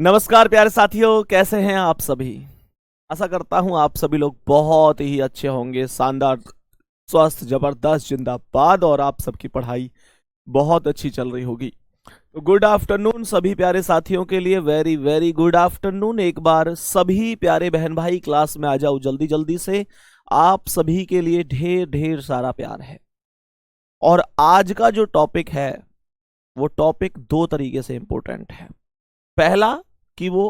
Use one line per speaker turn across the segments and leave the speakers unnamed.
नमस्कार प्यारे साथियों, कैसे हैं आप सभी। आशा करता हूं आप सभी लोग बहुत ही अच्छे होंगे, शानदार, स्वस्थ, जबरदस्त, जिंदाबाद और आप सबकी पढ़ाई बहुत अच्छी चल रही होगी। तो गुड आफ्टरनून सभी प्यारे साथियों के लिए, वेरी वेरी गुड आफ्टरनून। एक बार सभी प्यारे बहन भाई क्लास में आ जाओ जल्दी जल्दी से। आप सभी के लिए ढेर ढेर सारा प्यार है। और आज का जो टॉपिक है वो टॉपिक दो तरीके से इंपॉर्टेंट है। पहला कि वो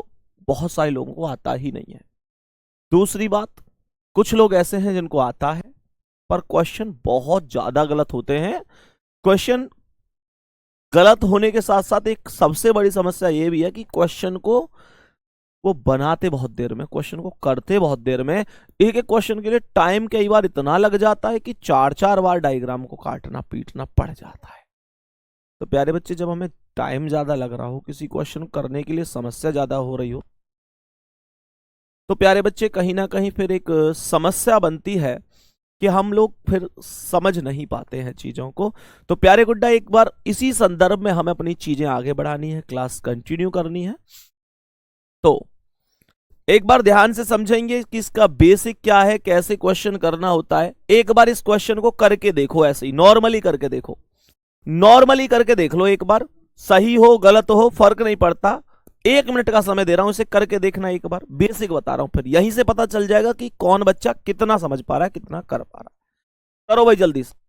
बहुत सारे लोगों को आता ही नहीं है। दूसरी बात, कुछ लोग ऐसे हैं जिनको आता है पर क्वेश्चन बहुत ज्यादा गलत होते हैं। क्वेश्चन गलत होने के साथ साथ एक सबसे बड़ी समस्या ये भी है कि क्वेश्चन को वो बनाते बहुत देर में, क्वेश्चन को करते बहुत देर में। एक एक क्वेश्चन के लिए टाइम कई बार इतना लग जाता है कि चार चार बार डायग्राम को काटना पीटना पड़ जाता है। तो प्यारे बच्चे, जब हमें टाइम ज्यादा लग रहा हो, किसी क्वेश्चन करने के लिए समस्या ज्यादा हो रही हो, तो प्यारे बच्चे कहीं ना कहीं फिर एक समस्या बनती है कि हम लोग फिर समझ नहीं पाते हैं चीजों को। तो प्यारे गुड्डा, एक बार इसी संदर्भ में हमें अपनी चीजें आगे बढ़ानी है, क्लास कंटिन्यू करनी है। तो एक बार ध्यान से समझेंगे कि इसका बेसिक क्या है, कैसे क्वेश्चन करना होता है। एक बार इस क्वेश्चन को करके देखो, ऐसे ही नॉर्मली करके देखो, नॉर्मली करके देख लो एक बार। सही हो गलत हो फर्क नहीं पड़ता, 1 मिनट का समय दे रहा हूं, इसे करके देखना एक बार। बेसिक बता रहा हूं, फिर यहीं से पता चल जाएगा कि कौन बच्चा कितना समझ पा रहा है, कितना कर पा रहा है। करो भाई जल्दी से।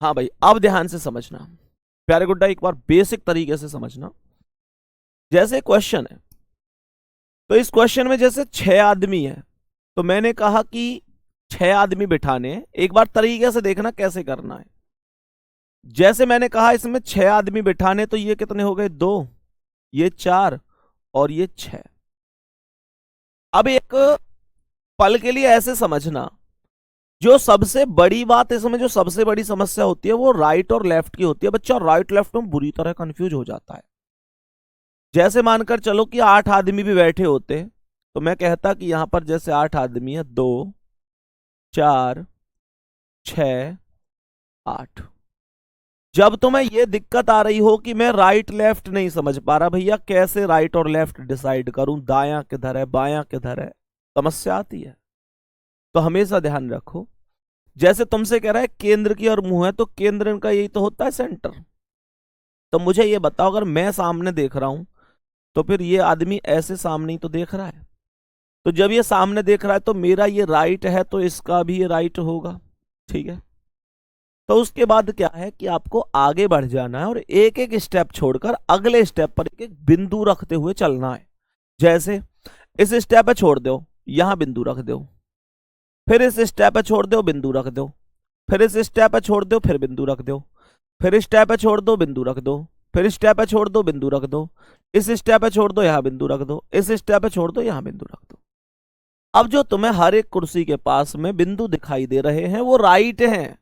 हाँ भाई, अब ध्यान से समझना प्यारे गुड्डा, एक बार बेसिक तरीके से समझना। जैसे क्वेश्चन है, तो इस क्वेश्चन में जैसे 6 आदमी है, तो मैंने कहा कि 6 आदमी बिठाने हैं। एक बार तरीके से देखना कैसे करना है। जैसे मैंने कहा इसमें 6 आदमी बिठाने, तो ये कितने हो गए, 2, ये 4 और ये 6। अब एक पल के लिए ऐसे समझना, जो सबसे बड़ी बात इसमें, जो सबसे बड़ी समस्या होती है वो राइट और लेफ्ट की होती है। बच्चा राइट लेफ्ट में बुरी तरह कंफ्यूज हो जाता है। जैसे मानकर चलो कि 8 आदमी भी बैठे होते, तो मैं कहता कि यहां पर जैसे 8 आदमी है, 2, 4, 6, 8। जब तुम्हें ये दिक्कत आ रही हो कि मैं राइट लेफ्ट नहीं समझ पा रहा भैया, कैसे राइट और लेफ्ट डिसाइड करूं, दायां किधर है बायां किधर है, समस्या आती है, तो हमेशा ध्यान रखो। जैसे तुमसे कह रहा है केंद्र की और मुंह है, तो केंद्र इनका यही तो होता है, सेंटर। तो मुझे ये बताओ, अगर मैं सामने देख रहा हूं तो फिर ये आदमी ऐसे सामने ही तो देख रहा है। तो जब ये सामने देख रहा है तो मेरा ये राइट है, तो इसका भी ये राइट होगा। ठीक है। तो उसके बाद क्या है कि आपको आगे बढ़ जाना है और एक एक स्टेप छोड़कर अगले स्टेप पर एक एक बिंदु रखते हुए चलना है। जैसे इस स्टेप पे छोड़ दो, यहां बिंदु रख दो, फिर इस स्टेप पे छोड़ दो, बिंदु रख दो, फिर इस स्टेप पे छोड़ दो, फिर बिंदु रख दो, फिर इस स्टेप पे छोड़ दो, बिंदु रख दो, फिर इस स्टेप पे छोड़ दो, बिंदु रख दो, इस स्टेप पे छोड़ दो, यहां बिंदु रख दो, इस स्टेप पे छोड़ दो, यहां बिंदु रख दो। अब जो तुम्हें हर एक कुर्सी के पास में बिंदु दिखाई दे रहे हैं वो राइट हैं,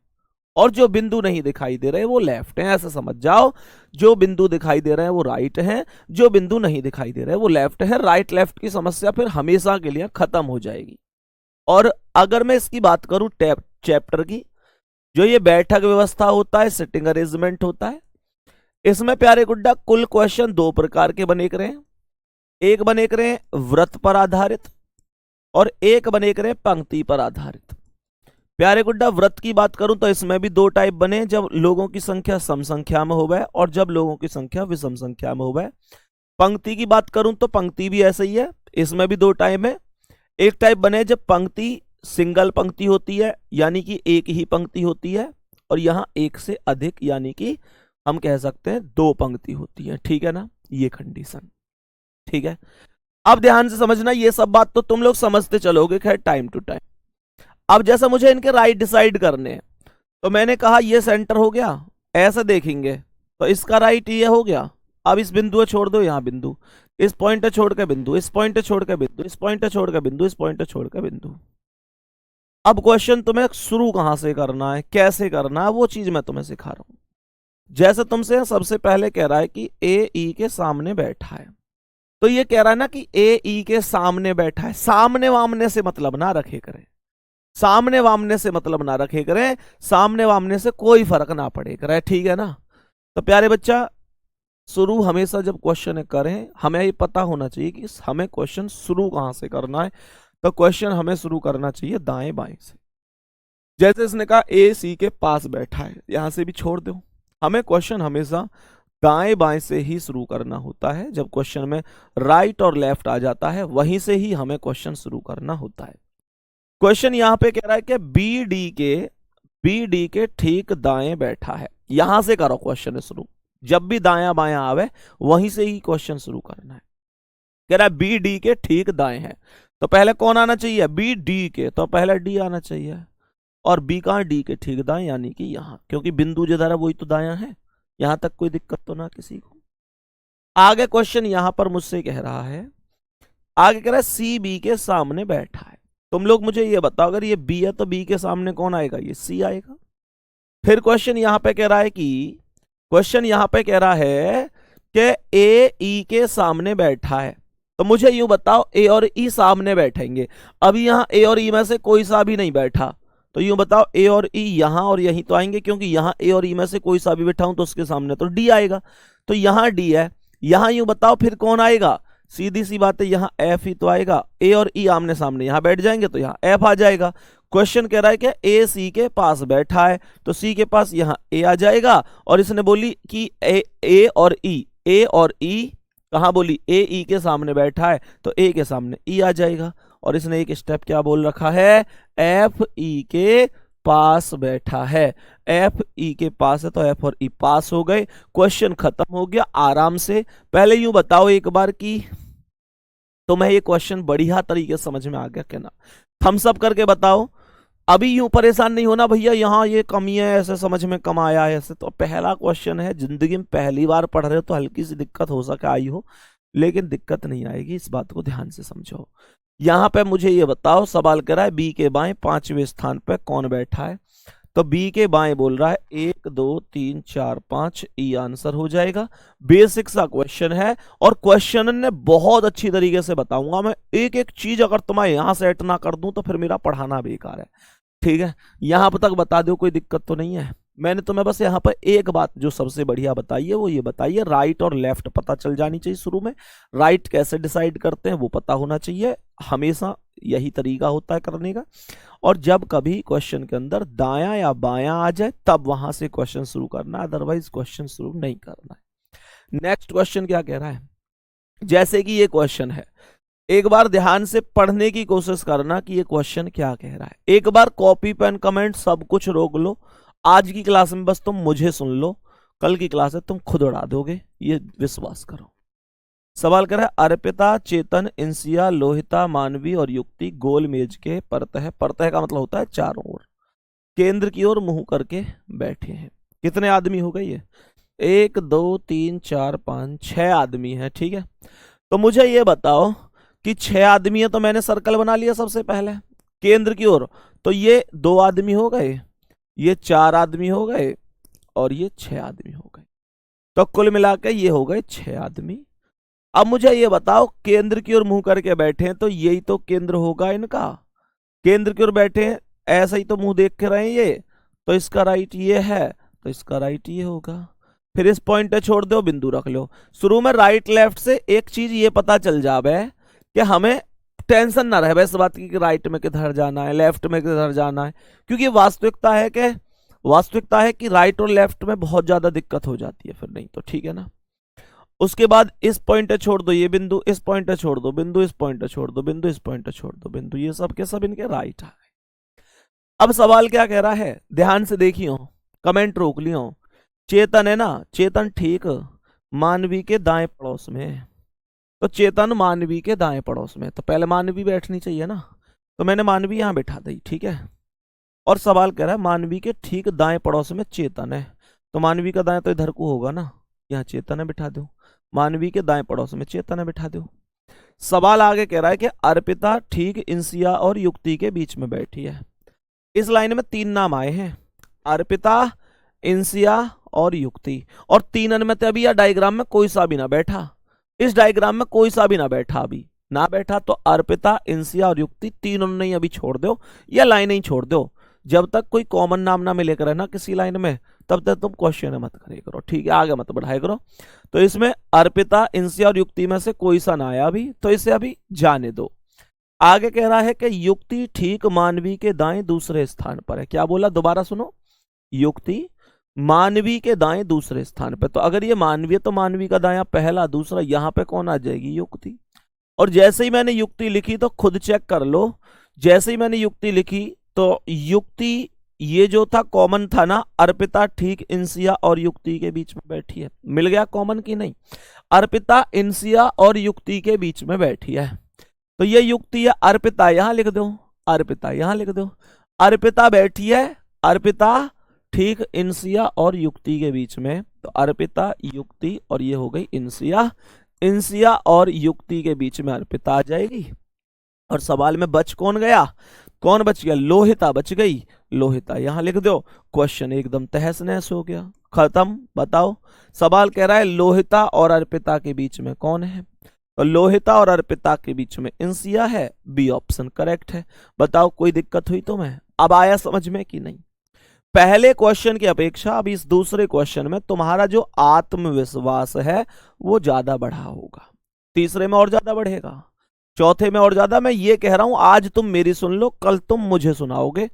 और जो बिंदु नहीं दिखाई दे रहे वो लेफ्ट हैं। ऐसे समझ जाओ, जो बिंदु दिखाई दे रहे हैं वो राइट हैं, जो बिंदु नहीं दिखाई दे रहे वो लेफ्ट है। राइट लेफ्ट की समस्या फिर हमेशा के लिए खत्म हो जाएगी। और अगर मैं इसकी बात करूं चैप्टर की, जो ये बैठक व्यवस्था होता है, सिटिंग अरेंजमेंट होता है, इसमें प्यारे गुड्डा कुल क्वेश्चन 2 प्रकार के बने रहे हैं। एक बने रहे हैं व्रत पर आधारित और एक बने रहे हैं पंक्ति पर आधारित। प्यारे गुड्डा वृत्त की बात करूं तो इसमें भी दो टाइप बने, जब लोगों की संख्या सम संख्या में होवे और जब लोगों की संख्या विषम संख्या में होवे। पंक्ति की बात करूं तो पंक्ति भी ऐसा ही है, इसमें भी दो टाइप है। एक टाइप बने जब पंक्ति सिंगल पंक्ति होती है, यानी कि एक ही पंक्ति होती है, और यहां एक से अधिक यानी कि हम कह सकते हैं दो पंक्ति होती है, ठीक है ना, ये कंडीशन, ठीक है। अब ध्यान से समझना, ये सब बात तो तुम लोग समझते चलोगे खैर टाइम टू टाइम। अब जैसा मुझे इनके राइट डिसाइड करने हैं, तो मैंने कहा ये सेंटर हो गया, ऐसे देखेंगे तो इसका राइट ये हो गया। अब इस बिंदु को छोड़ दो, यहां बिंदु, इस पॉइंट छोड़ के बिंदु, इस पॉइंट छोड़ के बिंदु, इस पॉइंट छोड़ के बिंदु, इस पॉइंट छोड़ के बिंदु। अब क्वेश्चन तुम्हें शुरू कहां से करना है, कैसे करना है, वो चीज मैं तुम्हें सिखा रहा हूं। जैसे तुमसे सबसे पहले कह रहा है कि ए ई के सामने बैठा है, तो ये कह रहा है ना कि ए ई के सामने बैठा है। सामने वामने से मतलब ना रखे करें, सामने वामने से मतलब ना रखे करें, सामने वामने से कोई फर्क ना पड़े करे, ठीक है ना। तो प्यारे बच्चा, शुरू हमेशा जब क्वेश्चन करें हमें ये पता होना चाहिए कि हमें क्वेश्चन शुरू कहां से करना है। तो क्वेश्चन हमें शुरू करना चाहिए दाएं बाएं से। जैसे इसने कहा ए सी के पास बैठा है, यहां से भी छोड़ दो। हमें क्वेश्चन हमेशा दाएं बाएं से ही शुरू करना होता है। जब क्वेश्चन में राइट और लेफ्ट आ जाता है वहीं से ही हमें क्वेश्चन शुरू करना होता है। क्वेश्चन यहां पे कह रहा है कि बी डी के ठीक दाएं बैठा है, यहां से करो क्वेश्चन शुरू। जब भी दाया बाया आवे वहीं से ही क्वेश्चन शुरू करना है। कह रहा है बी डी के ठीक दाएं है, तो पहले कौन आना चाहिए, बी डी के, तो पहले डी आना चाहिए। और बी कहां, डी के ठीक दाएं, यानी कि यहां, क्योंकि बिंदु जिधर है वही तो दाया है। यहां तक कोई दिक्कत तो ना किसी को। आगे क्वेश्चन यहां पर मुझसे कह रहा है, आगे कह रहा है सी बी के सामने बैठा है। तुम लोग मुझे ये बताओ, अगर ये बी है तो बी के सामने कौन आएगा, ये सी आएगा। फिर क्वेश्चन यहां पे कह रहा है कि ए ई के सामने बैठा है, तो मुझे यूं बताओ ए और ई सामने बैठेंगे। अभी यहां ए और ई में से कोई सा भी नहीं बैठा, तो यूं बताओ ए और ई यहां और यहीं तो आएंगे, क्योंकि यहां ए और ई में से कोई सा भी बैठा हूं तो उसके सामने तो डी आएगा। तो यहां डी है, यहां यूं बताओ फिर कौन आएगा, सीधी सी बात है यहां एफ ही तो आएगा। ए और ई आमने सामने यहां बैठ जाएंगे तो यहां एफ आ जाएगा। क्वेश्चन कह रहा है कि ए सी के पास बैठा है, तो सी के पास यहां ए आ जाएगा। और इसने बोली कि ए और ई कहां बोली, ए ई के सामने बैठा है, तो ए के सामने ई आ जाएगा। और इसने एक स्टेप क्या बोल रखा है, एफ ई के पास बैठा है। एफ ई के पास है तो एफ और ई पास हो गए, क्वेश्चन खत्म हो गया आराम से। पहले यूं बताओ एक बार कि तुम्हें ये क्वेश्चन बढ़िया तरीके से समझ में आ गया क्या ना, थम्स अप करके बताओ। अभी यूं परेशान नहीं होना भैया यहाँ ये कमी है, ऐसे समझ में कम आया है ऐसे। तो पहला क्वेश्चन है, जिंदगी में पहली बार पढ़ रहे हो तो हल्की सी दिक्कत हो सके आई हो, लेकिन दिक्कत नहीं आएगी, इस बात को ध्यान से समझो। यहां पे मुझे ये बताओ, सवाल करा है बी के बाएं 5वें स्थान पे कौन बैठा है, तो बी के बाएं बोल रहा है 1 2 3 4 5, ई आंसर हो जाएगा। बेसिक सा क्वेश्चन है और क्वेश्चन ने बहुत अच्छी तरीके से बताऊंगा मैं, एक एक चीज अगर तुम्हें यहां सेट ना कर दूं तो फिर मेरा पढ़ाना बेकार है, ठीक है। यहां पर तक बता दो, कोई दिक्कत तो नहीं है। मैंने तुम्हें बस यहाँ पर एक बात जो सबसे बढ़िया बताई है वो ये बताई है, राइट और लेफ्ट पता चल जानी चाहिए शुरू में। राइट कैसे डिसाइड करते हैं वो पता होना चाहिए, हमेशा यही तरीका होता है करने का। और जब कभी क्वेश्चन के अंदर दायां या बायां आ जाए तब वहां से क्वेश्चन शुरू करना, अदरवाइज क्वेश्चन शुरू नहीं करना है। नेक्स्ट क्वेश्चन क्या कह रहा है, जैसे कि ये क्वेश्चन है, एक बार ध्यान से पढ़ने की कोशिश करना कि ये क्वेश्चन क्या कह रहा है। एक बार कॉपी पेन कमेंट सब कुछ रोक लो, आज की क्लास में बस तुम मुझे सुन लो, कल की क्लास है तुम खुद उड़ा दोगे, ये विश्वास करो। सवाल कर रहा है, अर्पिता, चेतन, इंसिया, लोहिता, मानवी और युक्ति गोल मेज के परतः का मतलब होता है चारों ओर, केंद्र की ओर मुंह करके बैठे हैं। कितने आदमी हो गए ये, 1 2 3 4 5 6 आदमी है, ठीक है। तो मुझे ये बताओ कि 6 आदमी है, तो मैंने सर्कल बना लिया सबसे पहले केंद्र की ओर, तो ये 2 आदमी हो गए, ये 4 आदमी हो गए और ये 6 आदमी हो गए, तो कुल मिलाकर ये हो गए 6 आदमी। अब मुझे ये बताओ, केंद्र की ओर मुंह करके बैठे हैं तो यही तो केंद्र होगा इनका, केंद्र की ओर बैठे हैं, ऐसा ही तो मुंह देख के रहे हैं ये, तो इसका राइट ये है, तो इसका राइट ये होगा। फिर इस पॉइंट पे छोड़ दो, बिंदु रख लो। शुरू में राइट लेफ्ट से एक चीज ये पता चल जावे कि हमें टेंशन ना रहे इस बात की कि राइट में किधर जाना है, लेफ्ट में किधर जाना है, क्योंकि वास्तविकता है कि राइट और लेफ्ट में बहुत ज्यादा दिक्कत हो जाती है फिर नहीं तो, ठीक है ना। उसके बाद इस पॉइंट छोड़ दो ये बिंदु, इस पॉइंट छोड़ दो बिंदु, इस पॉइंट छोड़ दो बिंदु, इस पॉइंट छोड़ दो बिंदु, ये सब के सब इनके राइट है। अब सवाल क्या कह रहा है, ध्यान से देखियो, कमेंट रोक लियो। चेतन है ना, चेतन ठीक मानवी के दाएं पड़ोस में है, तो चेतन मानवी के दाएं पड़ोस में, तो पहले मानवी बैठनी चाहिए ना, तो मैंने मानवी यहां बैठा दी, ठीक है। और सवाल कह रहा है मानवी के ठीक दाएं पड़ोस में चेतन है, तो मानवी का दाएं तो इधर को होगा ना, यहाँ चेतन है बिठा दो, मानवी के दाएं पड़ोस में चेतन है बिठा दो। सवाल आगे कह रहा है कि अर्पिता ठीक इंसिया और युक्ति के बीच में बैठी है। इस लाइन में 3 नाम आए हैं, अर्पिता, इंसिया और युक्ति, और तीनन में अभी या डायग्राम में कोई सा भी ना बैठा, इस डायग्राम में कोई सा भी ना बैठा, अभी ना बैठा, तो अर्पिता, इंसिया और युक्ति तीनों नहीं अभी छोड़ दो, या लाइन ही छोड़ दो, जब तक कोई कॉमन नाम ना मिले करे ना किसी लाइन में, तब तक तुम क्वेश्चन मत करे करो, ठीक है, आगे मत बढ़ाए करो। तो इसमें अर्पिता, इंसिया और युक्ति में से कोई सा ना आया अभी, तो इसे अभी जाने दो। आगे कह रहा है कि युक्ति ठीक मानवी के दाएं दूसरे स्थान पर है। क्या बोला, दोबारा सुनो, युक्ति मानवी के दाएं दूसरे स्थान पर, तो अगर ये मानवी है तो मानवी का दायां पहला, दूसरा, यहां पे कौन आ जाएगी, युक्ति। और जैसे ही मैंने युक्ति लिखी तो खुद चेक कर लो, जैसे ही मैंने युक्ति लिखी तो युक्ति ये जो था कॉमन था ना, अर्पिता ठीक इंसिया और युक्ति के बीच में बैठी है, मिल गया कॉमन की नहीं, अर्पिता इंसिया और युक्ति के बीच में बैठी है, तो ये युक्ति है, अर्पिता यहां लिख दो, अर्पिता यहां लिख दो, अर्पिता बैठी है, अर्पिता ठीक इंसिया और युक्ति के बीच में, तो अर्पिता, युक्ति और ये हो गई इंसिया, इंसिया और युक्ति के बीच में अर्पिता आ जाएगी। और सवाल में बच कौन गया, कौन बच गया, लोहिता बच गई, लोहिता यहां लिख दो, क्वेश्चन एकदम तहस नहस हो गया, खत्म। बताओ, सवाल कह रहा है लोहिता और अर्पिता के बीच में कौन है, तो लोहिता और अर्पिता के बीच में इंसिया है, बी ऑप्शन करेक्ट है। बताओ कोई दिक्कत हुई तुम्हें, अब आया समझ में कि नहीं। पहले क्वेश्चन की अपेक्षा अब इस दूसरे क्वेश्चन में तुम्हारा जो आत्मविश्वास है वो ज्यादा बढ़ा होगा, तीसरे में और ज्यादा बढ़ेगा, चौथे में और ज्यादा। मैं ये कह रहा हूं आज तुम मेरी सुन लो, कल तुम मुझे सुनाओगे,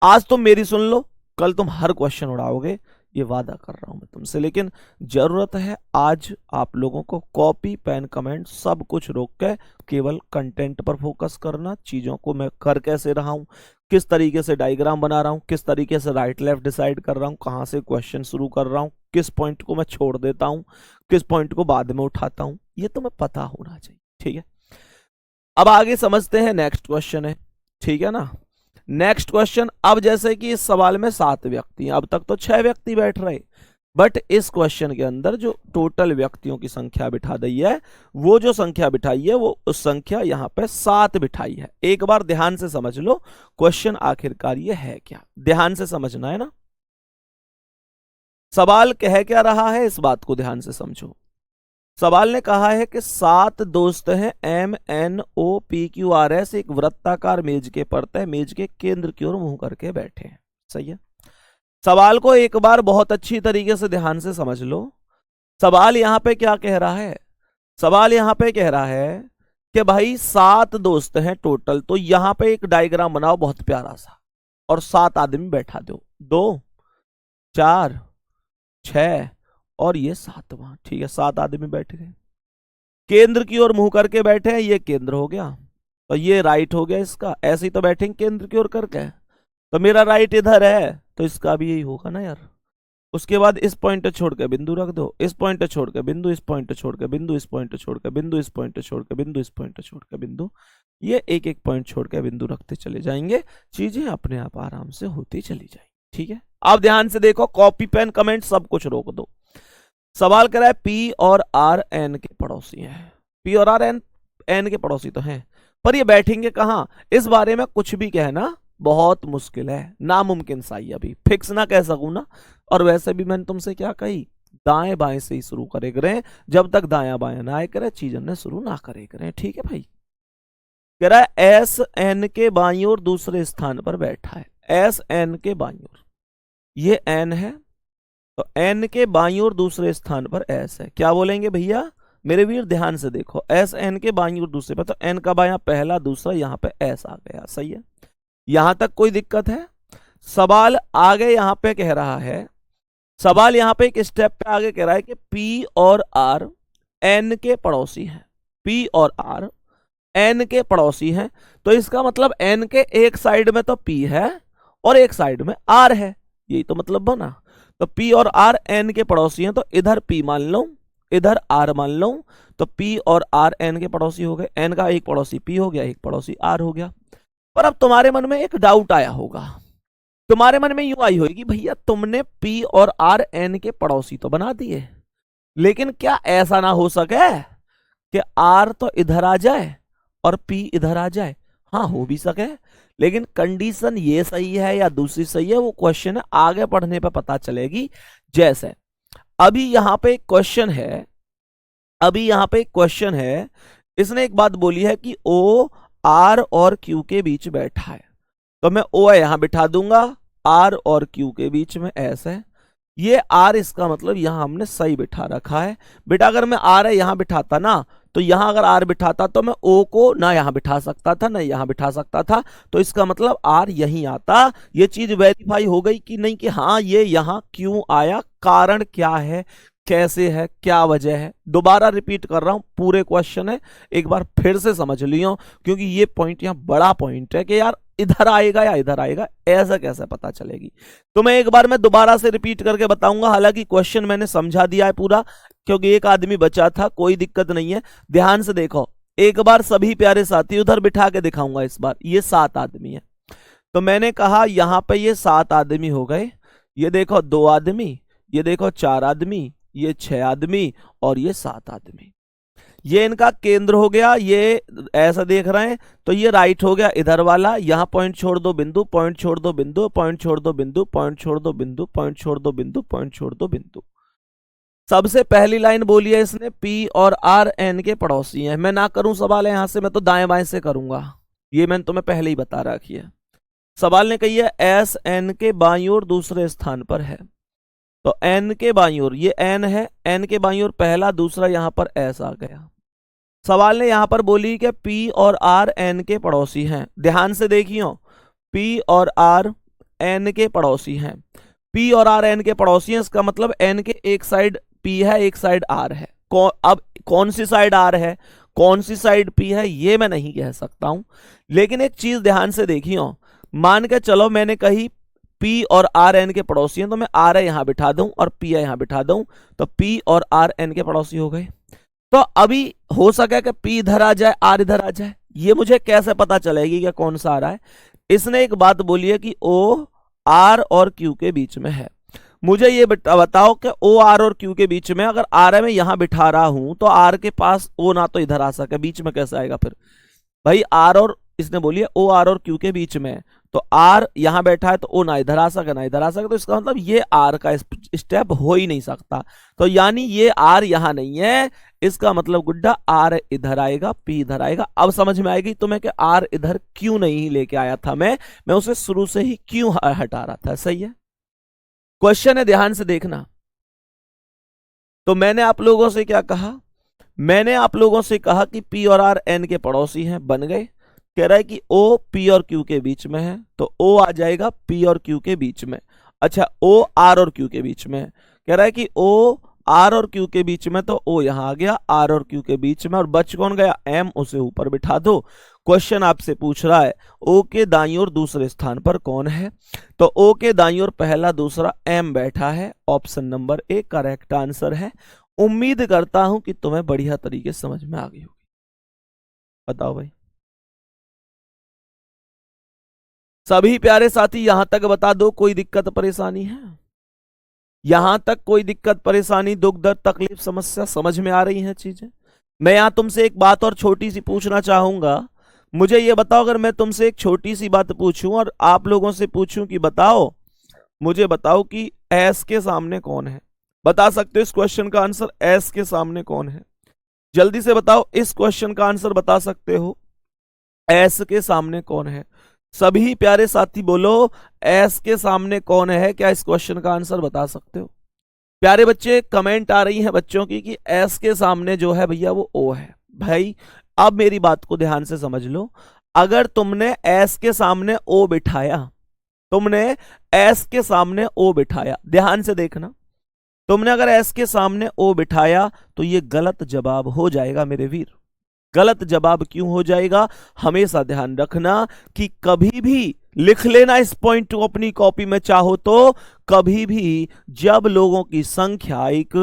आज तुम मेरी सुन लो, कल तुम हर क्वेश्चन उड़ाओगे, ये वादा कर रहा हूं मैं तुमसे। लेकिन जरूरत है आज आप लोगों को कॉपी पेन कमेंट सब कुछ रोक के केवल कंटेंट पर फोकस करना, चीजों को मैं कर कैसे रहा हूं, किस तरीके से डायग्राम बना रहा हूं, किस तरीके से राइट लेफ्ट डिसाइड कर रहा हूं, कहां से क्वेश्चन शुरू कर रहा हूं, किस पॉइंट को मैं छोड़ देता हूं, किस पॉइंट को बाद में उठाता हूं, ये तुम्हें पता होना चाहिए, ठीक है। अब आगे समझते हैं, नेक्स्ट क्वेश्चन है, ठीक है ना। नेक्स्ट क्वेश्चन, अब जैसे कि इस सवाल में 7 व्यक्ति हैं, अब तक तो 6 व्यक्ति बैठ रहे, बट इस क्वेश्चन के अंदर जो टोटल व्यक्तियों की संख्या बिठा दी है, वो जो संख्या बिठाई है वो उस संख्या यहां पे 7 बिठाई है। एक बार ध्यान से समझ लो क्वेश्चन आखिरकार ये है क्या, ध्यान से समझना है ना, सवाल कह क्या रहा है इस बात को ध्यान से समझो। सवाल ने कहा है कि 7 दोस्त हैं MNOPQRS एक वृत्ताकार मेज के पर तय मेज के केंद्र की ओर मुंह करके बैठे हैं, सही है। सवाल को एक बार बहुत अच्छी तरीके से ध्यान से समझ लो। सवाल यहां पे क्या कह रहा है, सवाल यहां पे कह रहा है कि भाई 7 दोस्त हैं टोटल, तो यहां पे एक डायग्राम बनाओ बहुत प्यारा सा, और 7 आदमी बैठा दो, 2 4 6 और ये 7वां, ठीक है, 7 आदमी बैठ गए, केंद्र की ओर मुंह करके बैठे हैं, ये केंद्र हो गया, तो ये राइट हो गया इसका, ऐसे ही तो बैठेंगे केंद्र की ओर करके, तो मेरा राइट इधर है तो इसका भी यही होगा ना यार। उसके बाद इस पॉइंट छोड़ के बिंदु रख दो, इस पॉइंट छोड़ के बिंदु, इस पॉइंट छोड़ के बिंदु, इस पॉइंट छोड़ के बिंदु, इस पॉइंट छोड़ के बिंदु, इस पॉइंट छोड़ के बिंदु, ये एक एक पॉइंट छोड़ के बिंदु रखते चले जाएंगे, चीजें अपने आप आराम से होती चली जाएंगी, ठीक है। अब ध्यान से देखो, कॉपी पेन कमेंट सब कुछ रोक दो। सवाल कर रहा है P और R N के पड़ोसी हैं, P और R N के पड़ोसी तो हैं, पर ये बैठेंगे कहां, इस बारे में कुछ भी कहना बहुत मुश्किल है, नामुमकिन सा ही, अभी फिक्स ना कह सकूं ना। और वैसे भी मैंने तुमसे क्या कही, दाएं बाएं से ही शुरू करे करें, जब तक दाया बाया ना आए करे चीजों ने शुरू ना करे करें, ठीक है भाई। कह रहा है S N के बाईं ओर दूसरे स्थान पर बैठा है, S N के बाईं ओर, ये N है, तो N के बाईं ओर दूसरे स्थान पर S है, क्या बोलेंगे भैया, मेरे वीर ध्यान से देखो, एस एन के बाईं ओर दूसरे पे, तो एन का बायां पहला दूसरा, यहां पे एस आ गया, सही है। यहां तक कोई दिक्कत है? सवाल आगे यहां पे कह रहा है, सवाल यहां पे एक स्टेप पे आगे कह रहा है कि पी और आर एन के पड़ोसी हैं, पी और आर एन के पड़ोसी हैं, तो इसका मतलब एन के एक साइड में तो पी है और एक साइड में आर है, यही तो मतलब बना। तो पी और आर एन के पड़ोसी हैं, तो इधर पी मान लो, इधर आर मान लो, तो पी और आर एन के पड़ोसी हो गए, एन का एक पड़ोसी पी हो गया, एक पड़ोसी आर हो गया। पर अब तुम्हारे मन में एक डाउट आया होगा, तुम्हारे मन में यूं आई होगी, भैया तुमने पी और आर एन के पड़ोसी तो बना दिए, लेकिन क्या ऐसा ना हो सके कि आर तो इधर आ जाए और पी इधर आ जाए? हाँ, हो भी सके, लेकिन कंडीशन ये सही है या दूसरी सही है, वो क्वेश्चन आगे पढ़ने पे पता चलेगी। जैसे अभी यहां पे एक क्वेश्चन है, अभी यहां पे एक क्वेश्चन है, इसने एक बात बोली है कि ओ आर और क्यू के बीच बैठा है, तो मैं ओ यहां बिठा दूंगा, आर और क्यू के बीच में एस है, ये आर, इसका मतलब यहां हमने सही बिठा रखा है। बेटा अगर मैं आर यहां बिठाता ना, तो यहां अगर आर बिठाता तो मैं ओ को ना यहां बिठा सकता था ना यहां बिठा सकता था, तो इसका मतलब आर यहीं आता। ये चीज वेरीफाई हो गई कि नहीं, कि हाँ ये यहां क्यों आया, कारण क्या है, कैसे है, क्या वजह है। दोबारा रिपीट कर रहा हूं, पूरे क्वेश्चन है, एक बार फिर से समझ लियो, क्योंकि ये पॉइंट यहां बड़ा पॉइंट है कि यार इधर आएगा या इधर आएगा, ऐसा कैसे पता चलेगी। तो मैं एक बार मैं दोबारा से रिपीट करके बताऊंगा, हालांकि क्वेश्चन मैंने समझा दिया है पूरा, क्योंकि एक आदमी बचा था, कोई दिक्कत नहीं है। ध्यान से देखो, एक बार सभी प्यारे साथी उधर बिठा के दिखाऊंगा। इस बार ये 7 आदमी है, तो मैंने कहा यहां पे ये 7 आदमी हो गए, ये देखो 2 आदमी, ये देखो 4 आदमी, ये 6 आदमी और ये 7 आदमी, ये इनका केंद्र हो गया। ये ऐसा देख रहे हैं, तो ये राइट हो गया इधर वाला, यहां पॉइंट छोड़ दो बिंदु, पॉइंट छोड़ दो बिंदु, पॉइंट छोड़ दो बिंदु, पॉइंट छोड़ दो बिंदु, पॉइंट छोड़ दो बिंदु, पॉइंट छोड़ दो बिंदु। सबसे पहली लाइन बोली है इसने, पी और आर एन के पड़ोसी हैं। मैं ना करूं सवाल यहां से, मैं तो दाएं बाएं से करूंगा, ये मैंने तुम्हें पहले ही बता रखी है। सवाल ने कही है एस एन के बाईं ओर दूसरे स्थान पर है, तो एन के बाईं ओर ये एन है, एन के बाईं ओर पहला दूसरा, यहां पर एस आ गया। सवाल ने यहां पर बोली कि पी और आर एन के पड़ोसी हैं। ध्यान से देखियो, पी और आर एन के पड़ोसी हैं, पी और आर एन के पड़ोसी हैं, इसका मतलब एन के एक साइड पी है, एक साइड आर है। अब कौन सी साइड आर है, कौन सी साइड पी है, ये मैं नहीं कह सकता हूं, लेकिन एक चीज ध्यान से देखियो, मान के चलो मैंने कही पी और आर एन के पड़ोसी हैं, तो मैं आर यहां बिठा दूं और पी यहां बिठा दूं, तो पी और आर एन के पड़ोसी हो गए। तो अभी हो सके कि पी इधर आ जाए, आर इधर आ जाए, ये मुझे कैसे पता चलेगी कि कौन सा आ रहा है? इसने एक बात बोली है कि ओ आर और क्यू के बीच में है। मुझे ये बताओ कि ओ आर और क्यू के बीच में, अगर आर मैं यहां बिठा रहा हूं, तो आर के पास ओ ना तो इधर आ सके, बीच में कैसे आएगा फिर भाई? आर और, इसने बोली है ओ आर और क्यू के बीच में, तो आर यहां बैठा है, तो ओ ना इधर आ सके ना इधर आ सके, तो इसका मतलब ये आर का स्टेप हो ही नहीं सकता। तो यानी ये आर यहां नहीं है, इसका मतलब गुड्डा आर इधर आएगा, पी इधर आएगा। अब समझ में आएगी तुम्हें कि आर इधर क्यों नहीं लेके आया था मैं उसे शुरू से ही क्यों हटा रहा था। सही है, क्वेश्चन है, ध्यान से देखना। तो मैंने आप लोगों से क्या कहा, मैंने आप लोगों से कहा कि पी और आर एन के पड़ोसी हैं, बन गए। कह रहा है कि ओ पी और क्यू के बीच में है, तो ओ आ जाएगा पी और क्यू के बीच में। अच्छा, ओ आर और क्यू के बीच में है, कह रहा है कि ओ आर और क्यू के बीच में, तो ओ यहां आ गया आर और क्यू के बीच में, और बच कौन गया? एम, उसे ऊपर बिठा दो। क्वेश्चन आपसे पूछ रहा है ओ के दाईं ओर दूसरे स्थान पर कौन है, तो ओ के दाईं ओर पहला दूसरा एम बैठा है। Option number A correct answer है। उम्मीद करता हूं कि तुम्हें बढ़िया तरीके से समझ में आ गई होगी। बताओ भाई, सभी प्यारे साथी यहां तक बता दो, कोई दिक्कत परेशानी है? यहां तक कोई दिक्कत परेशानी, दुख दर्द तकलीफ समस्या समझ में आ रही हैं चीजें? मैं यहां तुमसे एक बात और छोटी सी पूछना चाहूंगा। मुझे ये बताओ, अगर मैं तुमसे एक छोटी सी बात पूछूं और आप लोगों से पूछूं कि बताओ, मुझे बताओ कि एस के सामने कौन है? बता सकते हो इस क्वेश्चन का आंसर? एस के सामने कौन है? जल्दी से बताओ, इस क्वेश्चन का आंसर बता सकते हो? एस के सामने कौन है? सभी प्यारे साथी बोलो, एस के सामने कौन है? क्या इस क्वेश्चन का आंसर बता सकते हो? प्यारे बच्चे कमेंट आ रही हैं बच्चों की कि एस के सामने जो है भैया वो ओ है। भाई अब मेरी बात को ध्यान से समझ लो, अगर तुमने एस के सामने ओ बिठाया, तुमने एस के सामने ओ बिठाया, ध्यान से देखना, तुमने अगर एस के सामने ओ बिठाया तो ये गलत जवाब हो जाएगा मेरे वीर। गलत जवाब क्यों हो जाएगा, हमेशा ध्यान रखना कि कभी भी लिख लेना इस पॉइंट को अपनी कॉपी में चाहो तो, कभी भी जब लोगों की संख्या एक